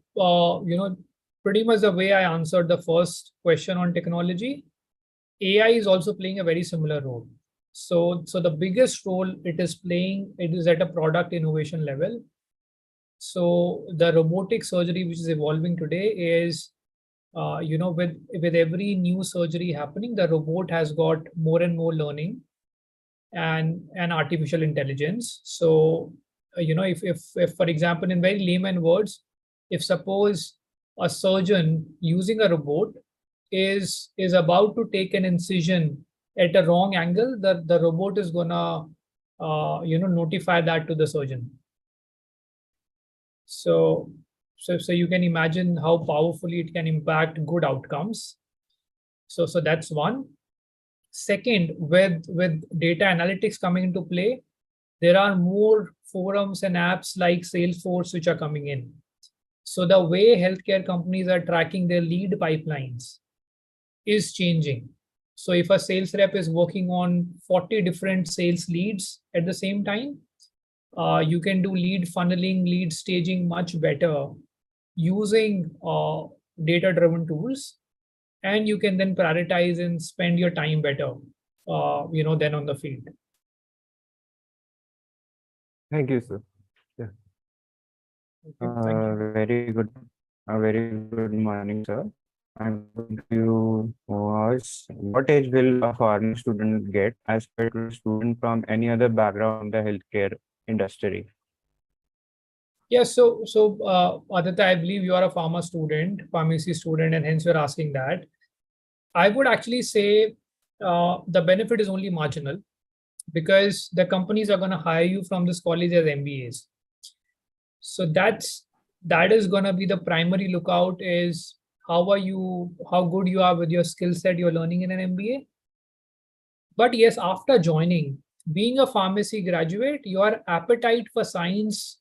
pretty much the way I answered the first question on technology, AI is also playing a very similar role. So the biggest role it is playing, it is at a product innovation level. So the robotic surgery which is evolving today is, with every new surgery happening, the robot has got more and more learning and artificial intelligence. So if for example, in very layman words, if suppose a surgeon using a robot is about to take an incision at a wrong angle, the robot is gonna notify that to the surgeon. So you can imagine how powerfully it can impact good outcomes. So that's one. Second, with data analytics coming into play, there are more forums and apps like Salesforce which are coming in. So the way healthcare companies are tracking their lead pipelines is changing. So if a sales rep is working on 40 different sales leads at the same time, you can do lead funneling, lead staging much better using data-driven tools, and you can then prioritize and spend your time better, than on the field. Thank you, sir. Yeah. Thank you. Very good. Very good morning, sir. I'm going to ask, what age will a pharma student get as compared to a student from any other background in the healthcare industry? Yeah, so Aditya, I believe you are a pharmacy student, and hence you're asking that. I would actually say the benefit is only marginal. because the companies are going to hire you from this college as MBAs. So that is going to be the primary lookout, is how good you are with your skill set you're learning in an MBA. But yes, after joining, being a pharmacy graduate, your appetite for science,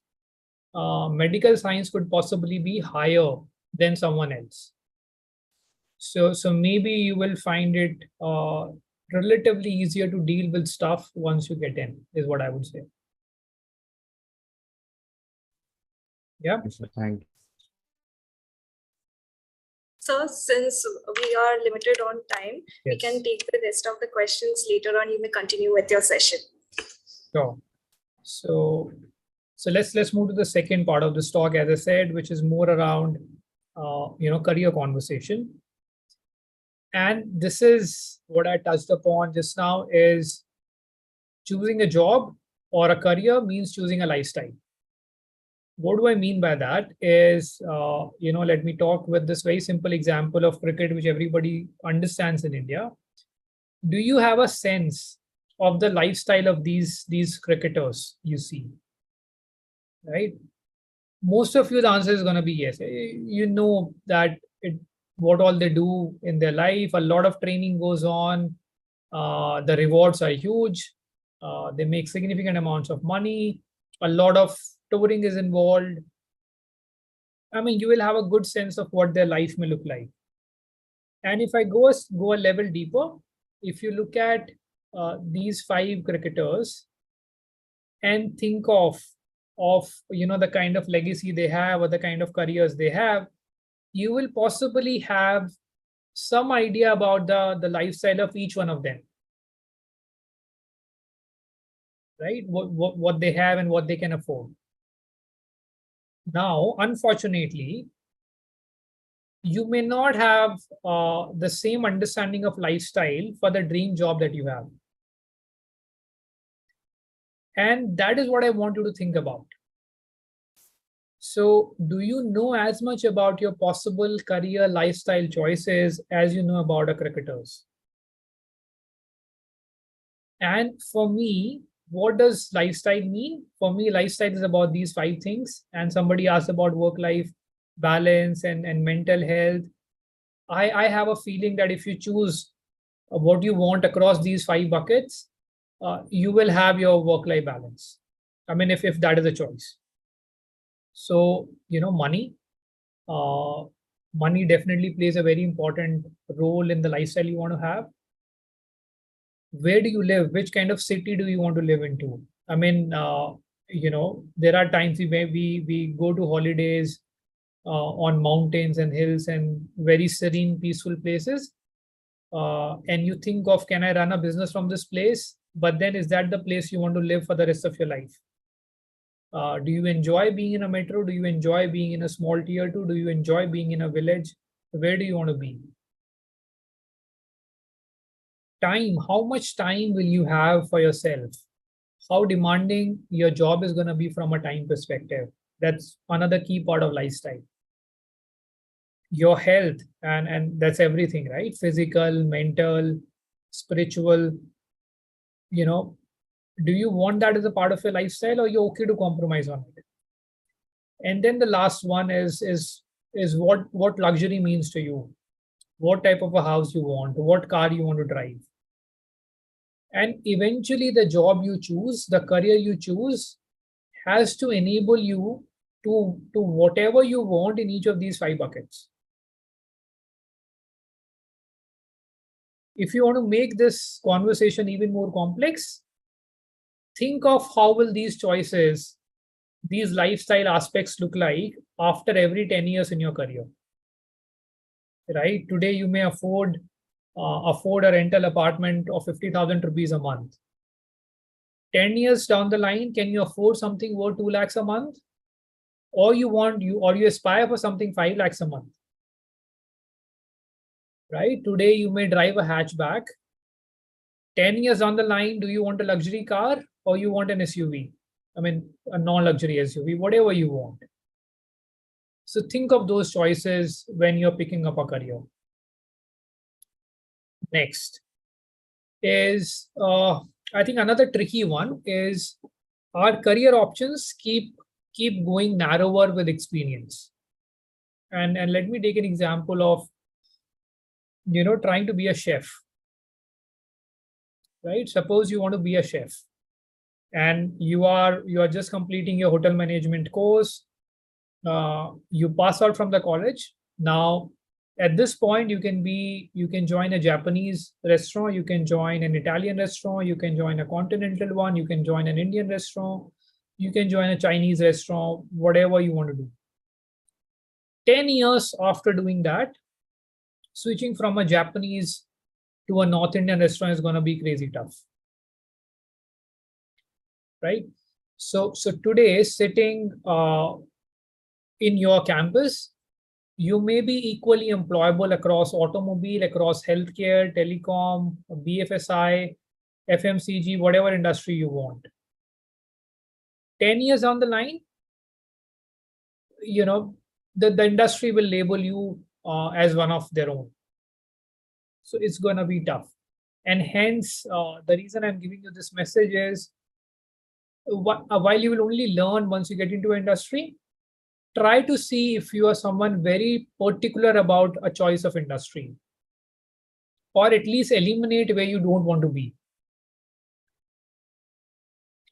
medical science, could possibly be higher than someone else. So maybe you will find it relatively easier to deal with stuff once you get in, is what I would say. Yeah. Thank you. So since we are limited on time, we Yes. can take the rest of the questions later on. You may continue with your session. Sure. So let's move to the second part of this talk, as I said, which is more around career conversation. And this is what I touched upon just now, is choosing a job or a career means choosing a lifestyle. What do I mean by that is, let me talk with this very simple example of cricket, which everybody understands in India. Do you have a sense of the lifestyle of these cricketers you see? Right? Most of you, the answer is going to be yes. You know that what all they do in their life. A lot of training goes on. The rewards are huge. They make significant amounts of money. A lot of touring is involved. I mean, you will have a good sense of what their life may look like. And if I go a level deeper, if you look at these 5 cricketers and think of the kind of legacy they have or the kind of careers they have, you will possibly have some idea about the lifestyle of each one of them, right? What they have and what they can afford. Now, unfortunately, you may not have the same understanding of lifestyle for the dream job that you have. And that is what I want you to think about. So, do you know as much about your possible career lifestyle choices as you know about a cricketer's? And for me, what does lifestyle mean? For me, lifestyle is about these 5 things. And somebody asked about work-life balance and mental health. I have a feeling that if you choose what you want across these 5 buckets, you will have your work-life balance. I mean, if that is a choice. So, money definitely plays a very important role in the lifestyle you want to have. Where do you live? Which kind of city do you want to live into? I mean, there are times we go to holidays on mountains and hills and very serene, peaceful places. And you think of, can I run a business from this place? But then, is that the place you want to live for the rest of your life? Do you enjoy being in a metro? Do you enjoy being in a small tier 2? Do you enjoy being in a village? Where do you want to be? Time, how much time will you have for yourself? How demanding your job is going to be from a time perspective. That's another key part of lifestyle. Your health, and that's everything, right? Physical, mental, spiritual. Do you want that as a part of your lifestyle, or you're okay to compromise on it? And then the last one is what luxury means to you. What type of a house you want, what car you want to drive. And eventually the job you choose, the career you choose, has to enable you to whatever you want in each of these 5 buckets. If you want to make this conversation even more complex, think of how will these choices, these lifestyle aspects look like after every 10 years in your career. Right? Today, you may afford a rental apartment of 50,000 rupees a month. 10 years down the line, can you afford something worth 2 lakhs a month? Or you aspire for something 5 lakhs a month? Right? Today, you may drive a hatchback. 10 years down the line, do you want a luxury car or you want an SUV? I mean, a non-luxury SUV, whatever you want. So think of those choices when you're picking up a career. Next is I think another tricky one is our career options keep going narrower with experience. And let me take an example of, trying to be a chef, right? Suppose you want to be a chef and you are just completing your hotel management course. You pass out from the college. Now, at this point, you can join a Japanese restaurant, you can join an Italian restaurant, you can join a continental one, you can join an Indian restaurant, you can join a Chinese restaurant, whatever you want to do. 10 years after doing that, switching from a Japanese to a North Indian restaurant is going to be crazy tough. Right? So today, sitting in your campus, you may be equally employable across automobile, across healthcare, telecom, BFSI, FMCG, whatever industry you want. 10 years down the line, the industry will label you as one of their own. So it's going to be tough. And hence, the reason I'm giving you this message is, while you will only learn once you get into industry, try to see if you are someone very particular about a choice of industry, or at least eliminate where you don't want to be.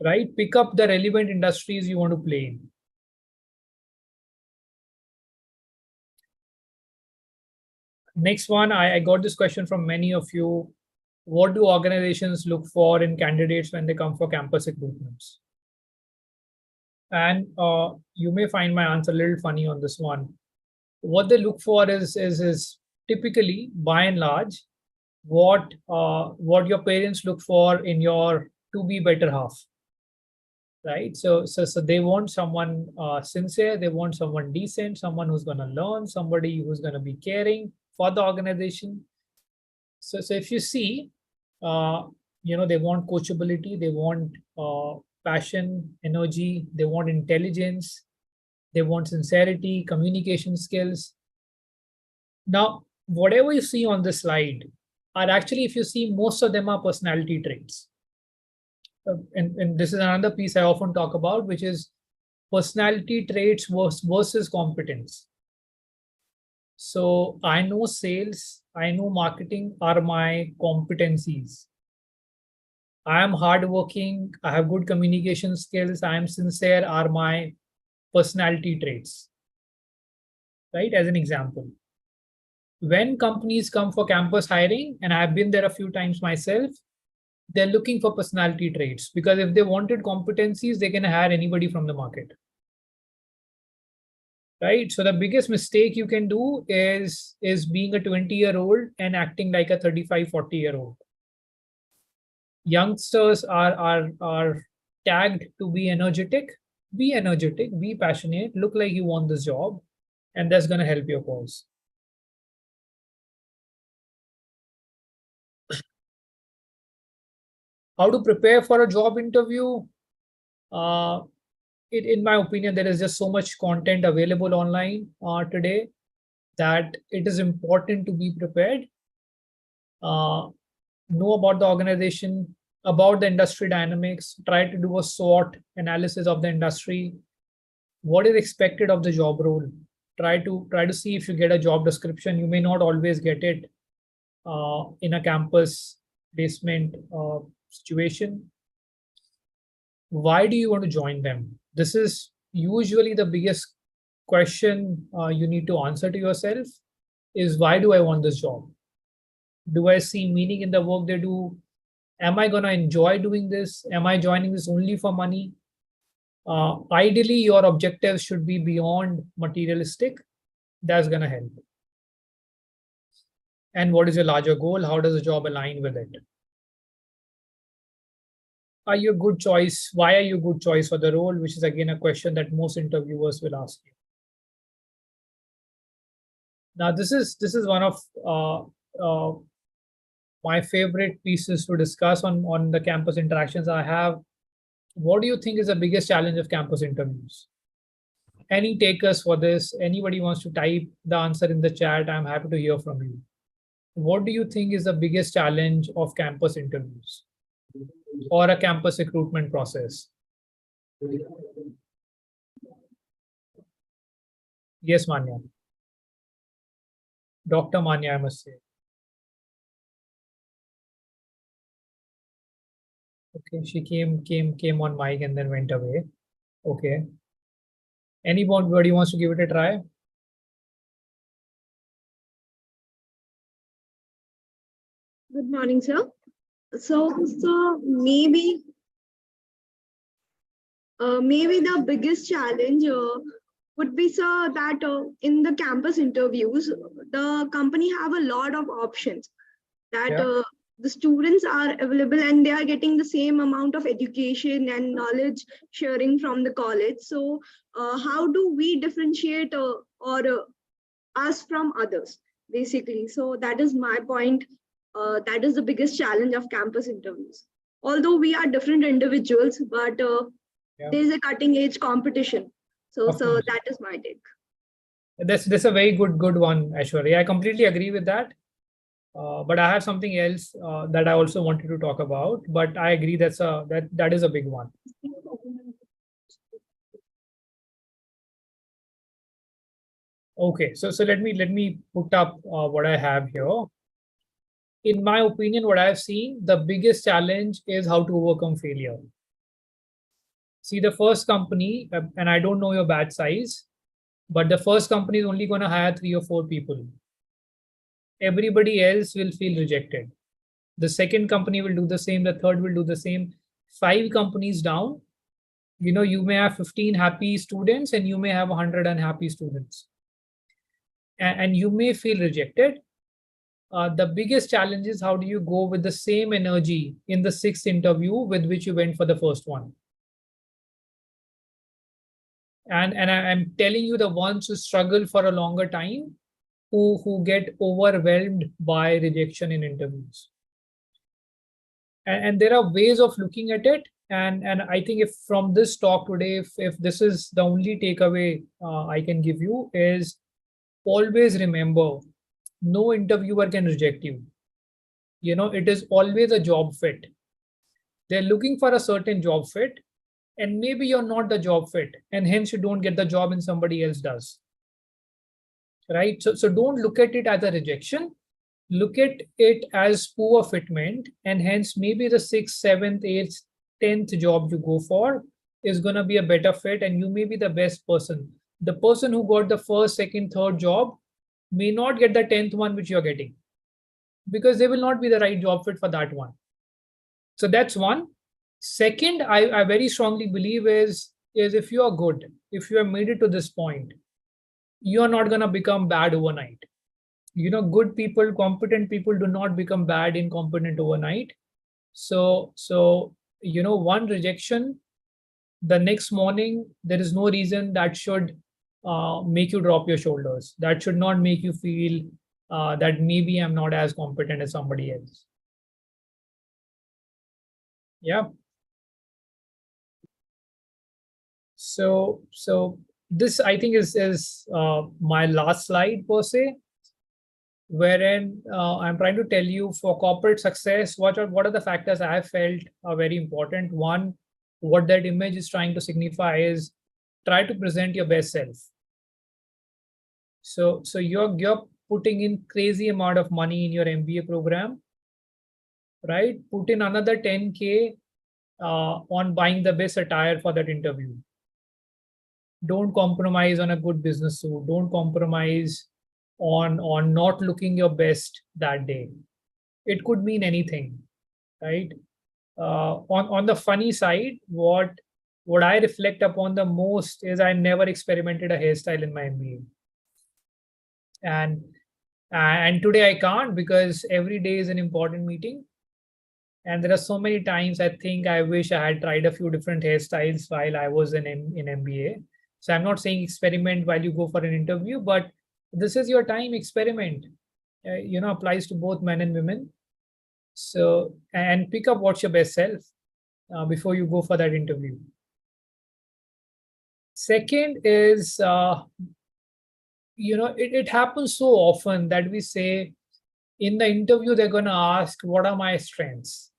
Right? Pick up the relevant industries you want to play in. Next one, I got this question from many of you. What do organizations look for in candidates when they come for campus recruitments? And you may find my answer a little funny on this one. What they look for is typically, by and large, what your parents look for in your to-be better half. Right? So they want someone sincere, they want someone decent, someone who's going to learn, somebody who's going to be caring for the organization. So if you see, they want coachability, they want passion, energy, they want intelligence, they want sincerity, communication skills. Now, whatever you see on this slide are actually, if you see, most of them are personality traits. And this is another piece I often talk about, which is personality traits versus competence. So I know sales, I know marketing are my competencies. I am hardworking, I have good communication skills, I am sincere are my personality traits. Right? As an example. When companies come for campus hiring, and I've been there a few times myself, they're looking for personality traits, because if they wanted competencies, they can hire anybody from the market. Right? So the biggest mistake you can do is being a 20-year-old and acting like a 35, 40-year-old. Youngsters are tagged to be energetic, be passionate, look like you want this job, and that's going to help your cause. How to prepare for a job interview? In my opinion, there is just so much content available online today that it is important to be prepared. Know about the organization, about the industry dynamics, try to do a SWOT analysis of the industry. What is expected of the job role? Try to see if you get a job description. You may not always get it in a campus placement situation. Why do you want to join them? This is usually the biggest question you need to answer to yourself is, why do I want this job? Do I see meaning in the work they do? Am I going to enjoy doing this? Am I joining this only for money? Ideally, your objectives should be beyond materialistic. That's going to help. And what is your larger goal? How does the job align with it? Are you a good choice? Why are you a good choice for the role? Which is again a question that most interviewers will ask you. Now, this is one of my favorite pieces to discuss on the campus interactions I have. What do you think is the biggest challenge of campus interviews? Any takers for this? Anybody wants to type the answer in the chat? I'm happy to hear from you. What do you think is the biggest challenge of campus interviews? or a campus recruitment process? Yes, Manya. Dr. Manya, I must say. Okay, she came on mic and then went away. Okay. Anybody wants to give it a try? Good morning, sir. So maybe the biggest challenge would be, sir, that in the campus interviews, the company have a lot of options that Yeah. the students are available and they are getting the same amount of education and knowledge sharing from the college. So how do we differentiate or us from others, basically? So that is my point. That is the biggest challenge of campus interviews. Although we are different individuals, but Yeah. there is a cutting edge competition. So Of course. that is my take. That's a very good one, Aishwarya. I completely agree with that. But I have something else that I also wanted to talk about. But I agree that is a big one. Okay, so let me put up what I have here. In my opinion, what I've seen, the biggest challenge is how to overcome failure. See, the first company, and I don't know your batch size, but the first company is only going to hire 3 or 4 people. Everybody else will feel rejected. The second company will do the same. The third will do the same. 5 companies down, you may have 15 happy students and you may have 100 unhappy students. And you may feel rejected. The biggest challenge is how do you go with the same energy in the 6th interview with which you went for the first one. And I'm telling you, the ones who struggle for a longer time, who get overwhelmed by rejection in interviews. And there are ways of looking at it. And I think if from this talk today, if this is the only takeaway I can give you, is always remember, no interviewer can reject you. It is always a job fit. They're looking for a certain job fit, and maybe you're not the job fit, and hence you don't get the job and somebody else does. Right? So don't look at it as a rejection. Look at it as poor fitment, and hence maybe the 6th, 7th, 8th, 10th job you go for is going to be a better fit, and you may be the best person. The person who got the first, second, third job may not get the 10th one which you're getting, because they will not be the right job fit for that one. So that's one. Second, I very strongly believe is if you are good, if you have made it to this point, you are not going to become bad overnight. Good people, competent people do not become bad, incompetent overnight. So one rejection, the next morning, there is no reason that should make you drop your shoulders. That should not make you feel that maybe I'm not as competent as somebody else. Yeah. So this, I think, is my last slide per se, wherein I'm trying to tell you, for corporate success, what are the factors I have felt are very important. One, what that image is trying to signify is try to present your best self. So you're putting in crazy amount of money in your MBA program, right? Put in another 10K on buying the best attire for that interview. Don't compromise on a good business suit. Don't compromise on not looking your best that day. It could mean anything, right? On the funny side, what I reflect upon the most is I never experimented a hairstyle in my MBA. And today I can't, because every day is an important meeting. And there are so many times I think I wish I had tried a few different hairstyles while I was in MBA. So I'm not saying experiment while you go for an interview, but this is your time, experiment. Applies to both men and women. So, and pick up what's your best self before you go for that interview. Second is, it happens so often that we say in the interview, they're going to ask, what are my strengths?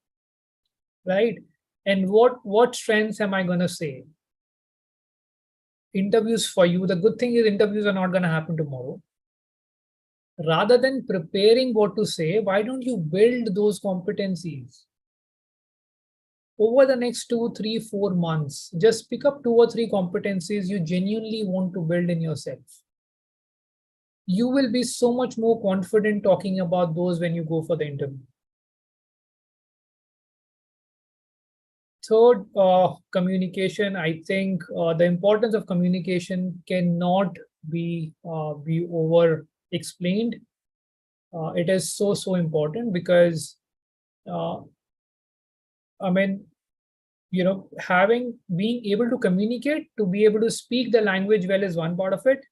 right? And what strengths am I going to say? Interviews for you. The good thing is interviews are not going to happen tomorrow. Rather than preparing what to say, why don't you build those competencies? Over the next 2, 3, 4 months, just pick up 2 or 3 competencies you genuinely want to build in yourself. You will be so much more confident talking about those when you go for the interview. Third, communication. I think the importance of communication cannot be over explained. It is so important because I mean, being able to communicate, to be able to speak the language well is one part of it,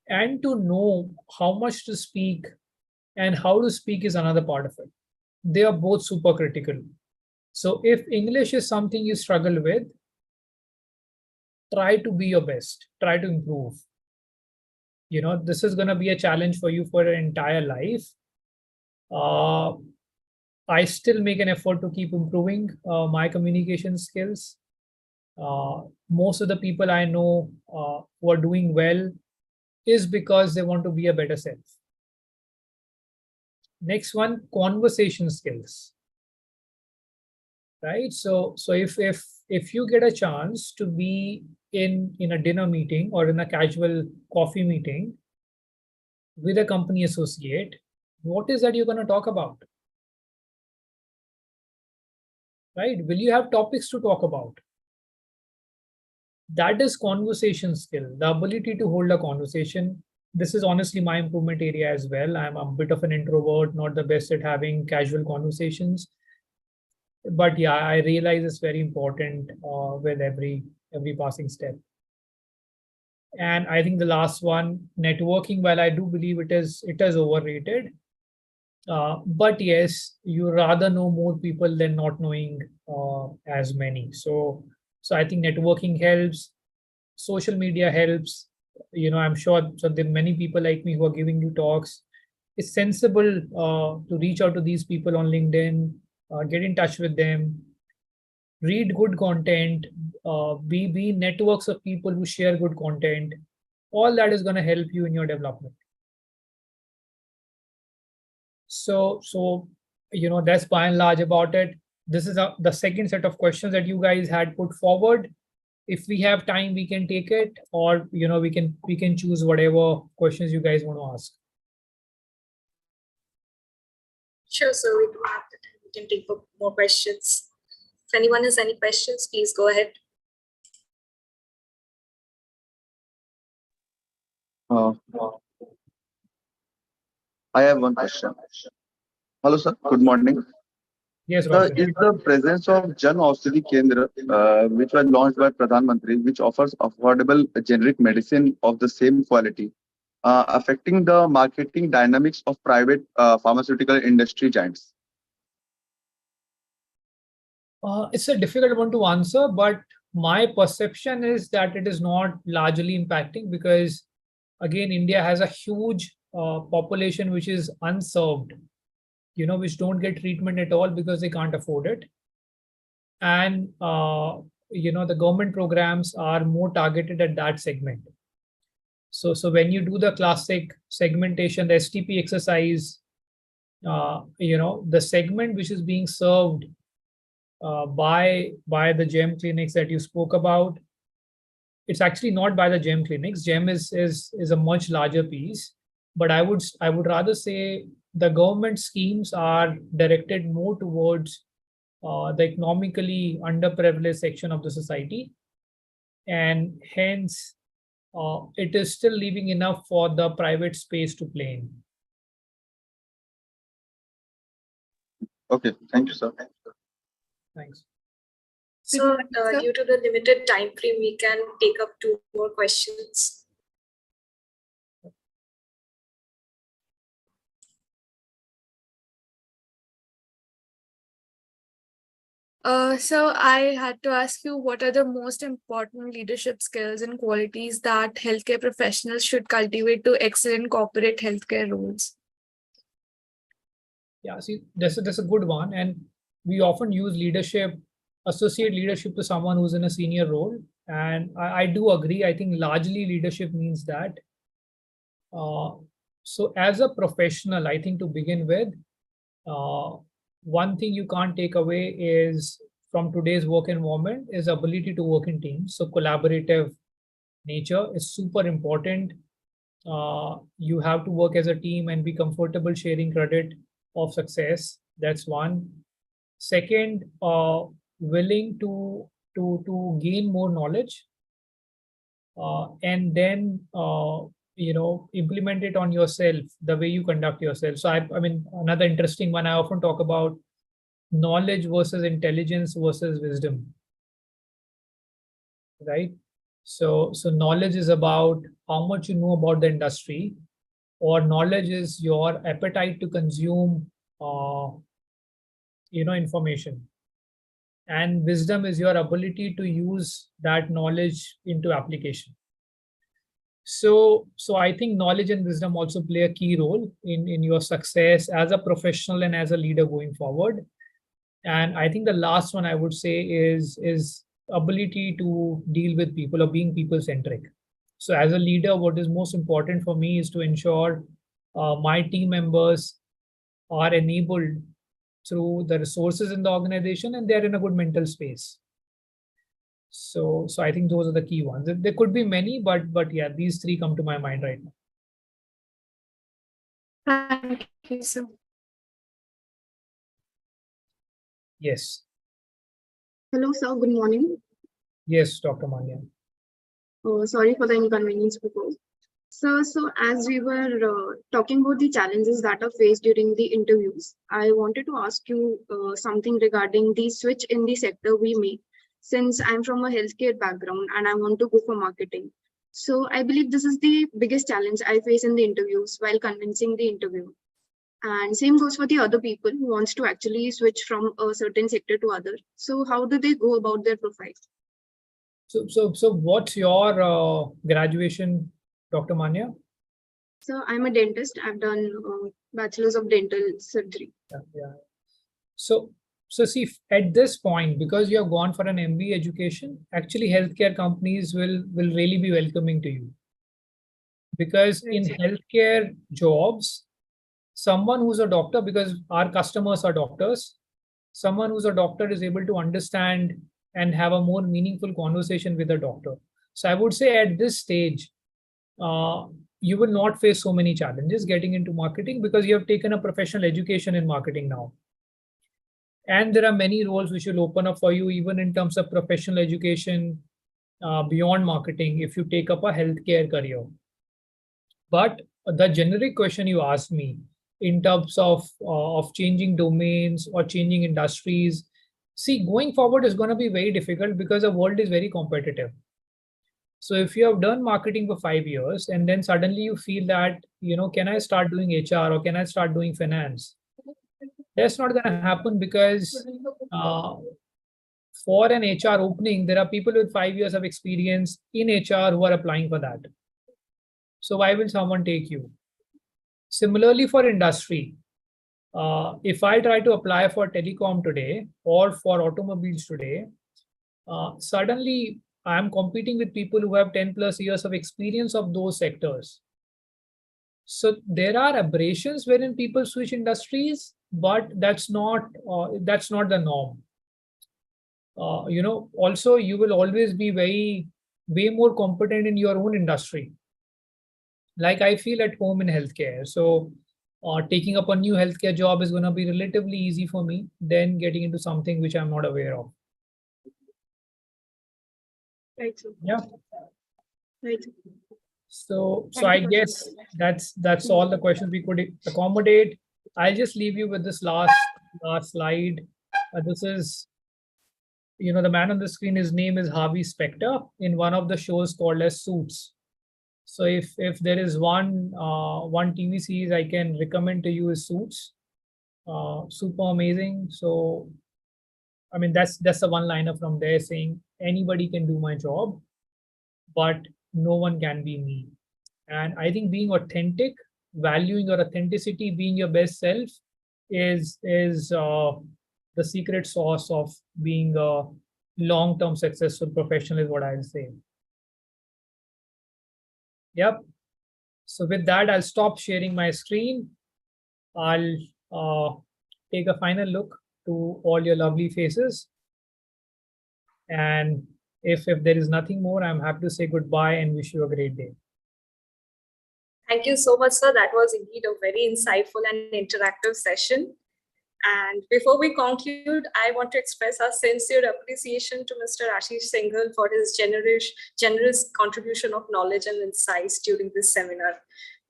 and to know how much to speak and how to speak is another part of it. They are both super critical. So if English is something you struggle with, try to be your best, try to improve. This is going to be a challenge for you for your entire life. I still make an effort to keep improving my communication skills. Most of the people I know who are doing well is because they want to be a better self. Next one, conversation skills. Right? So if you get a chance to be in a dinner meeting or in a casual coffee meeting with a company associate, what is that you're going to talk about? Right? Will you have topics to talk about? That is conversation skill, the ability to hold a conversation. This is honestly my improvement area as well. I'm a bit of an introvert, not the best at having casual conversations. But yeah, I realize it's very important with every passing step. And I think the last one, networking, while I do believe it is overrated, but yes, you rather know more people than not knowing as many. So I think networking helps, social media helps. I'm sure there are many people like me who are giving you talks. It's sensible to reach out to these people on LinkedIn, get in touch with them, read good content, be networks of people who share good content. All that is going to help you in your development. So that's by and large about it. This is the second set of questions that you guys had put forward. If we have time, we can take it, or we can choose whatever questions you guys want to ask. Sure, so we do have the time. We can take more questions. If anyone has any questions, please go ahead. I have one question. Hello, sir. Good morning. Yes, Sir, is the presence of Jan Aushadhi Kendra, which was launched by Pradhan Mantri, which offers affordable generic medicine of the same quality, affecting the marketing dynamics of private pharmaceutical industry giants? It's a difficult one to answer, but my perception is that it is not largely impacting because, again, India has a huge population which is unserved, which don't get treatment at all because they can't afford it. And, the government programs are more targeted at that segment. So when you do the classic segmentation, the STP exercise, the segment which is being served by the GEM clinics that you spoke about, it's actually not by the GEM clinics. GEM is a much larger piece, but I would rather say the government schemes are directed more towards the economically underprivileged section of the society, and hence it is still leaving enough for the private space to play in. Okay, thank you, sir. Thanks. So due to the limited time frame, we can take up 2 more questions. So I had to ask you, what are the most important leadership skills and qualities that healthcare professionals should cultivate to excel in corporate healthcare roles? Yeah, see, that's a good one. And we often use leadership, associate leadership to someone who's in a senior role. And I do agree. I think largely leadership means that. So as a professional, I think to begin with, one thing you can't take away is from today's work environment is ability to work in teams. So collaborative nature is super important. You have to work as a team and be comfortable sharing credit of success. That's one. Second, willing to gain more knowledge, and then implement it on yourself, the way you conduct yourself. So I mean, another interesting one, I often talk about knowledge versus intelligence versus wisdom, right? So knowledge is about how much you know about the industry, or knowledge is your appetite to consume information, and wisdom is your ability to use that knowledge into application. So I think knowledge and wisdom also play a key role in your success as a professional and as a leader going forward. And I think the last one I would say is ability to deal with people, or being people centric. So as a leader, what is most important for me is to ensure my team members are enabled through the resources in the organization, and they're in a good mental space. So I think those are the key ones. There could be many, but yeah, these three come to my mind right now. Thank you, sir. Yes. Hello, sir. Good morning. Yes, Dr. Manya. Sorry for the inconvenience before. So as we were talking about the challenges that are faced during the interviews, I wanted to ask you something regarding the switch in the sector we make. Since I'm from a healthcare background and I want to go for marketing. So I believe this is the biggest challenge I face in the interviews while convincing the interviewer. And same goes for the other people who wants to actually switch from a certain sector to other. So how do they go about their profile? So what's your graduation, Dr. Manya? So I'm a dentist. I've done bachelor's of dental surgery. Yeah. So see, at this point, because you have gone for an MBA education, actually healthcare companies will really be welcoming to you. Because in healthcare jobs, someone who's a doctor, because our customers are doctors, someone who's a doctor is able to understand and have a more meaningful conversation with a doctor. So I would say at this stage, you will not face so many challenges getting into marketing, because you have taken a professional education in marketing now. And there are many roles which will open up for you, even in terms of professional education beyond marketing, if you take up a healthcare career. But the generic question you asked me in terms of changing domains or changing industries, see, going forward is going to be very difficult because the world is very competitive. So if you have done marketing for 5 years and then suddenly you feel that, can I start doing HR or can I start doing finance? That's not going to happen, because for an HR opening, there are people with 5 years of experience in HR who are applying for that. So why will someone take you? Similarly, for industry, if I try to apply for telecom today or for automobiles today, suddenly I'm competing with people who have 10 plus years of experience of those sectors. So there are aberrations wherein people switch industries, but that's not the norm. Also you will always be way more competent in your own industry. Like I feel at home in healthcare. So taking up a new healthcare job is going to be relatively easy for me than getting into something which I'm not aware of. Right. Sir. Yeah. Right. So I guess that's all the questions we could accommodate. I'll just leave you with this last slide. This is, the man on the screen, his name is Harvey Specter in one of the shows called as Suits. So if there is one TV series I can recommend to you is Suits. Super amazing. So, I mean, that's the one liner from there saying anybody can do my job, but no one can be me. And I think being authentic, valuing your authenticity, being your best self is the secret sauce of being a long-term successful professional is what I'll say. Yep. So with that, I'll stop sharing my screen. I'll take a final look to all your lovely faces. And if there is nothing more, I'm happy to say goodbye and wish you a great day. Thank you so much, sir. That was indeed a very insightful and interactive session. And before we conclude, I want to express our sincere appreciation to Mr. Ashish Singhal for his generous contribution of knowledge and insights during this seminar.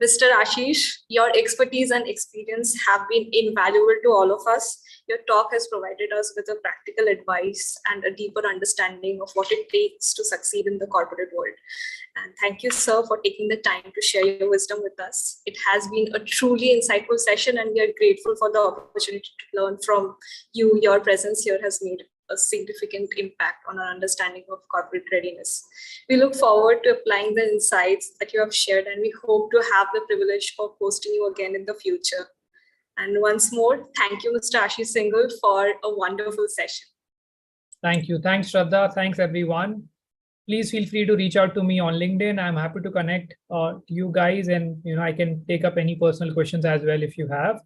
Mr. Ashish, your expertise and experience have been invaluable to all of us. Your talk has provided us with a practical advice and a deeper understanding of what it takes to succeed in the corporate world. And thank you, sir, for taking the time to share your wisdom with us. It has been a truly insightful session, and we are grateful for the opportunity to learn from you. Your presence here has made a significant impact on our understanding of corporate readiness. We look forward to applying the insights that you have shared, and we hope to have the privilege of hosting you again in the future. And once more, thank you, Mr. Ashish Singhal, for a wonderful session. Thank you. Thanks, Shraddha. Thanks, everyone. Please feel free to reach out to me on LinkedIn. I'm happy to connect to you guys, and I can take up any personal questions as well if you have.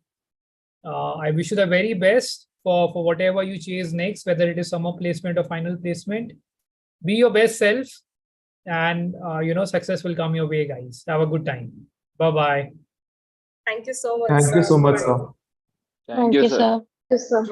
I wish you the very best for whatever you chase next, whether it is summer placement or final placement. Be your best self, and success will come your way, guys. Have a good time. Bye-bye. Thank you so much. Thank you so much, sir. Thank you, sir. Yes, sir.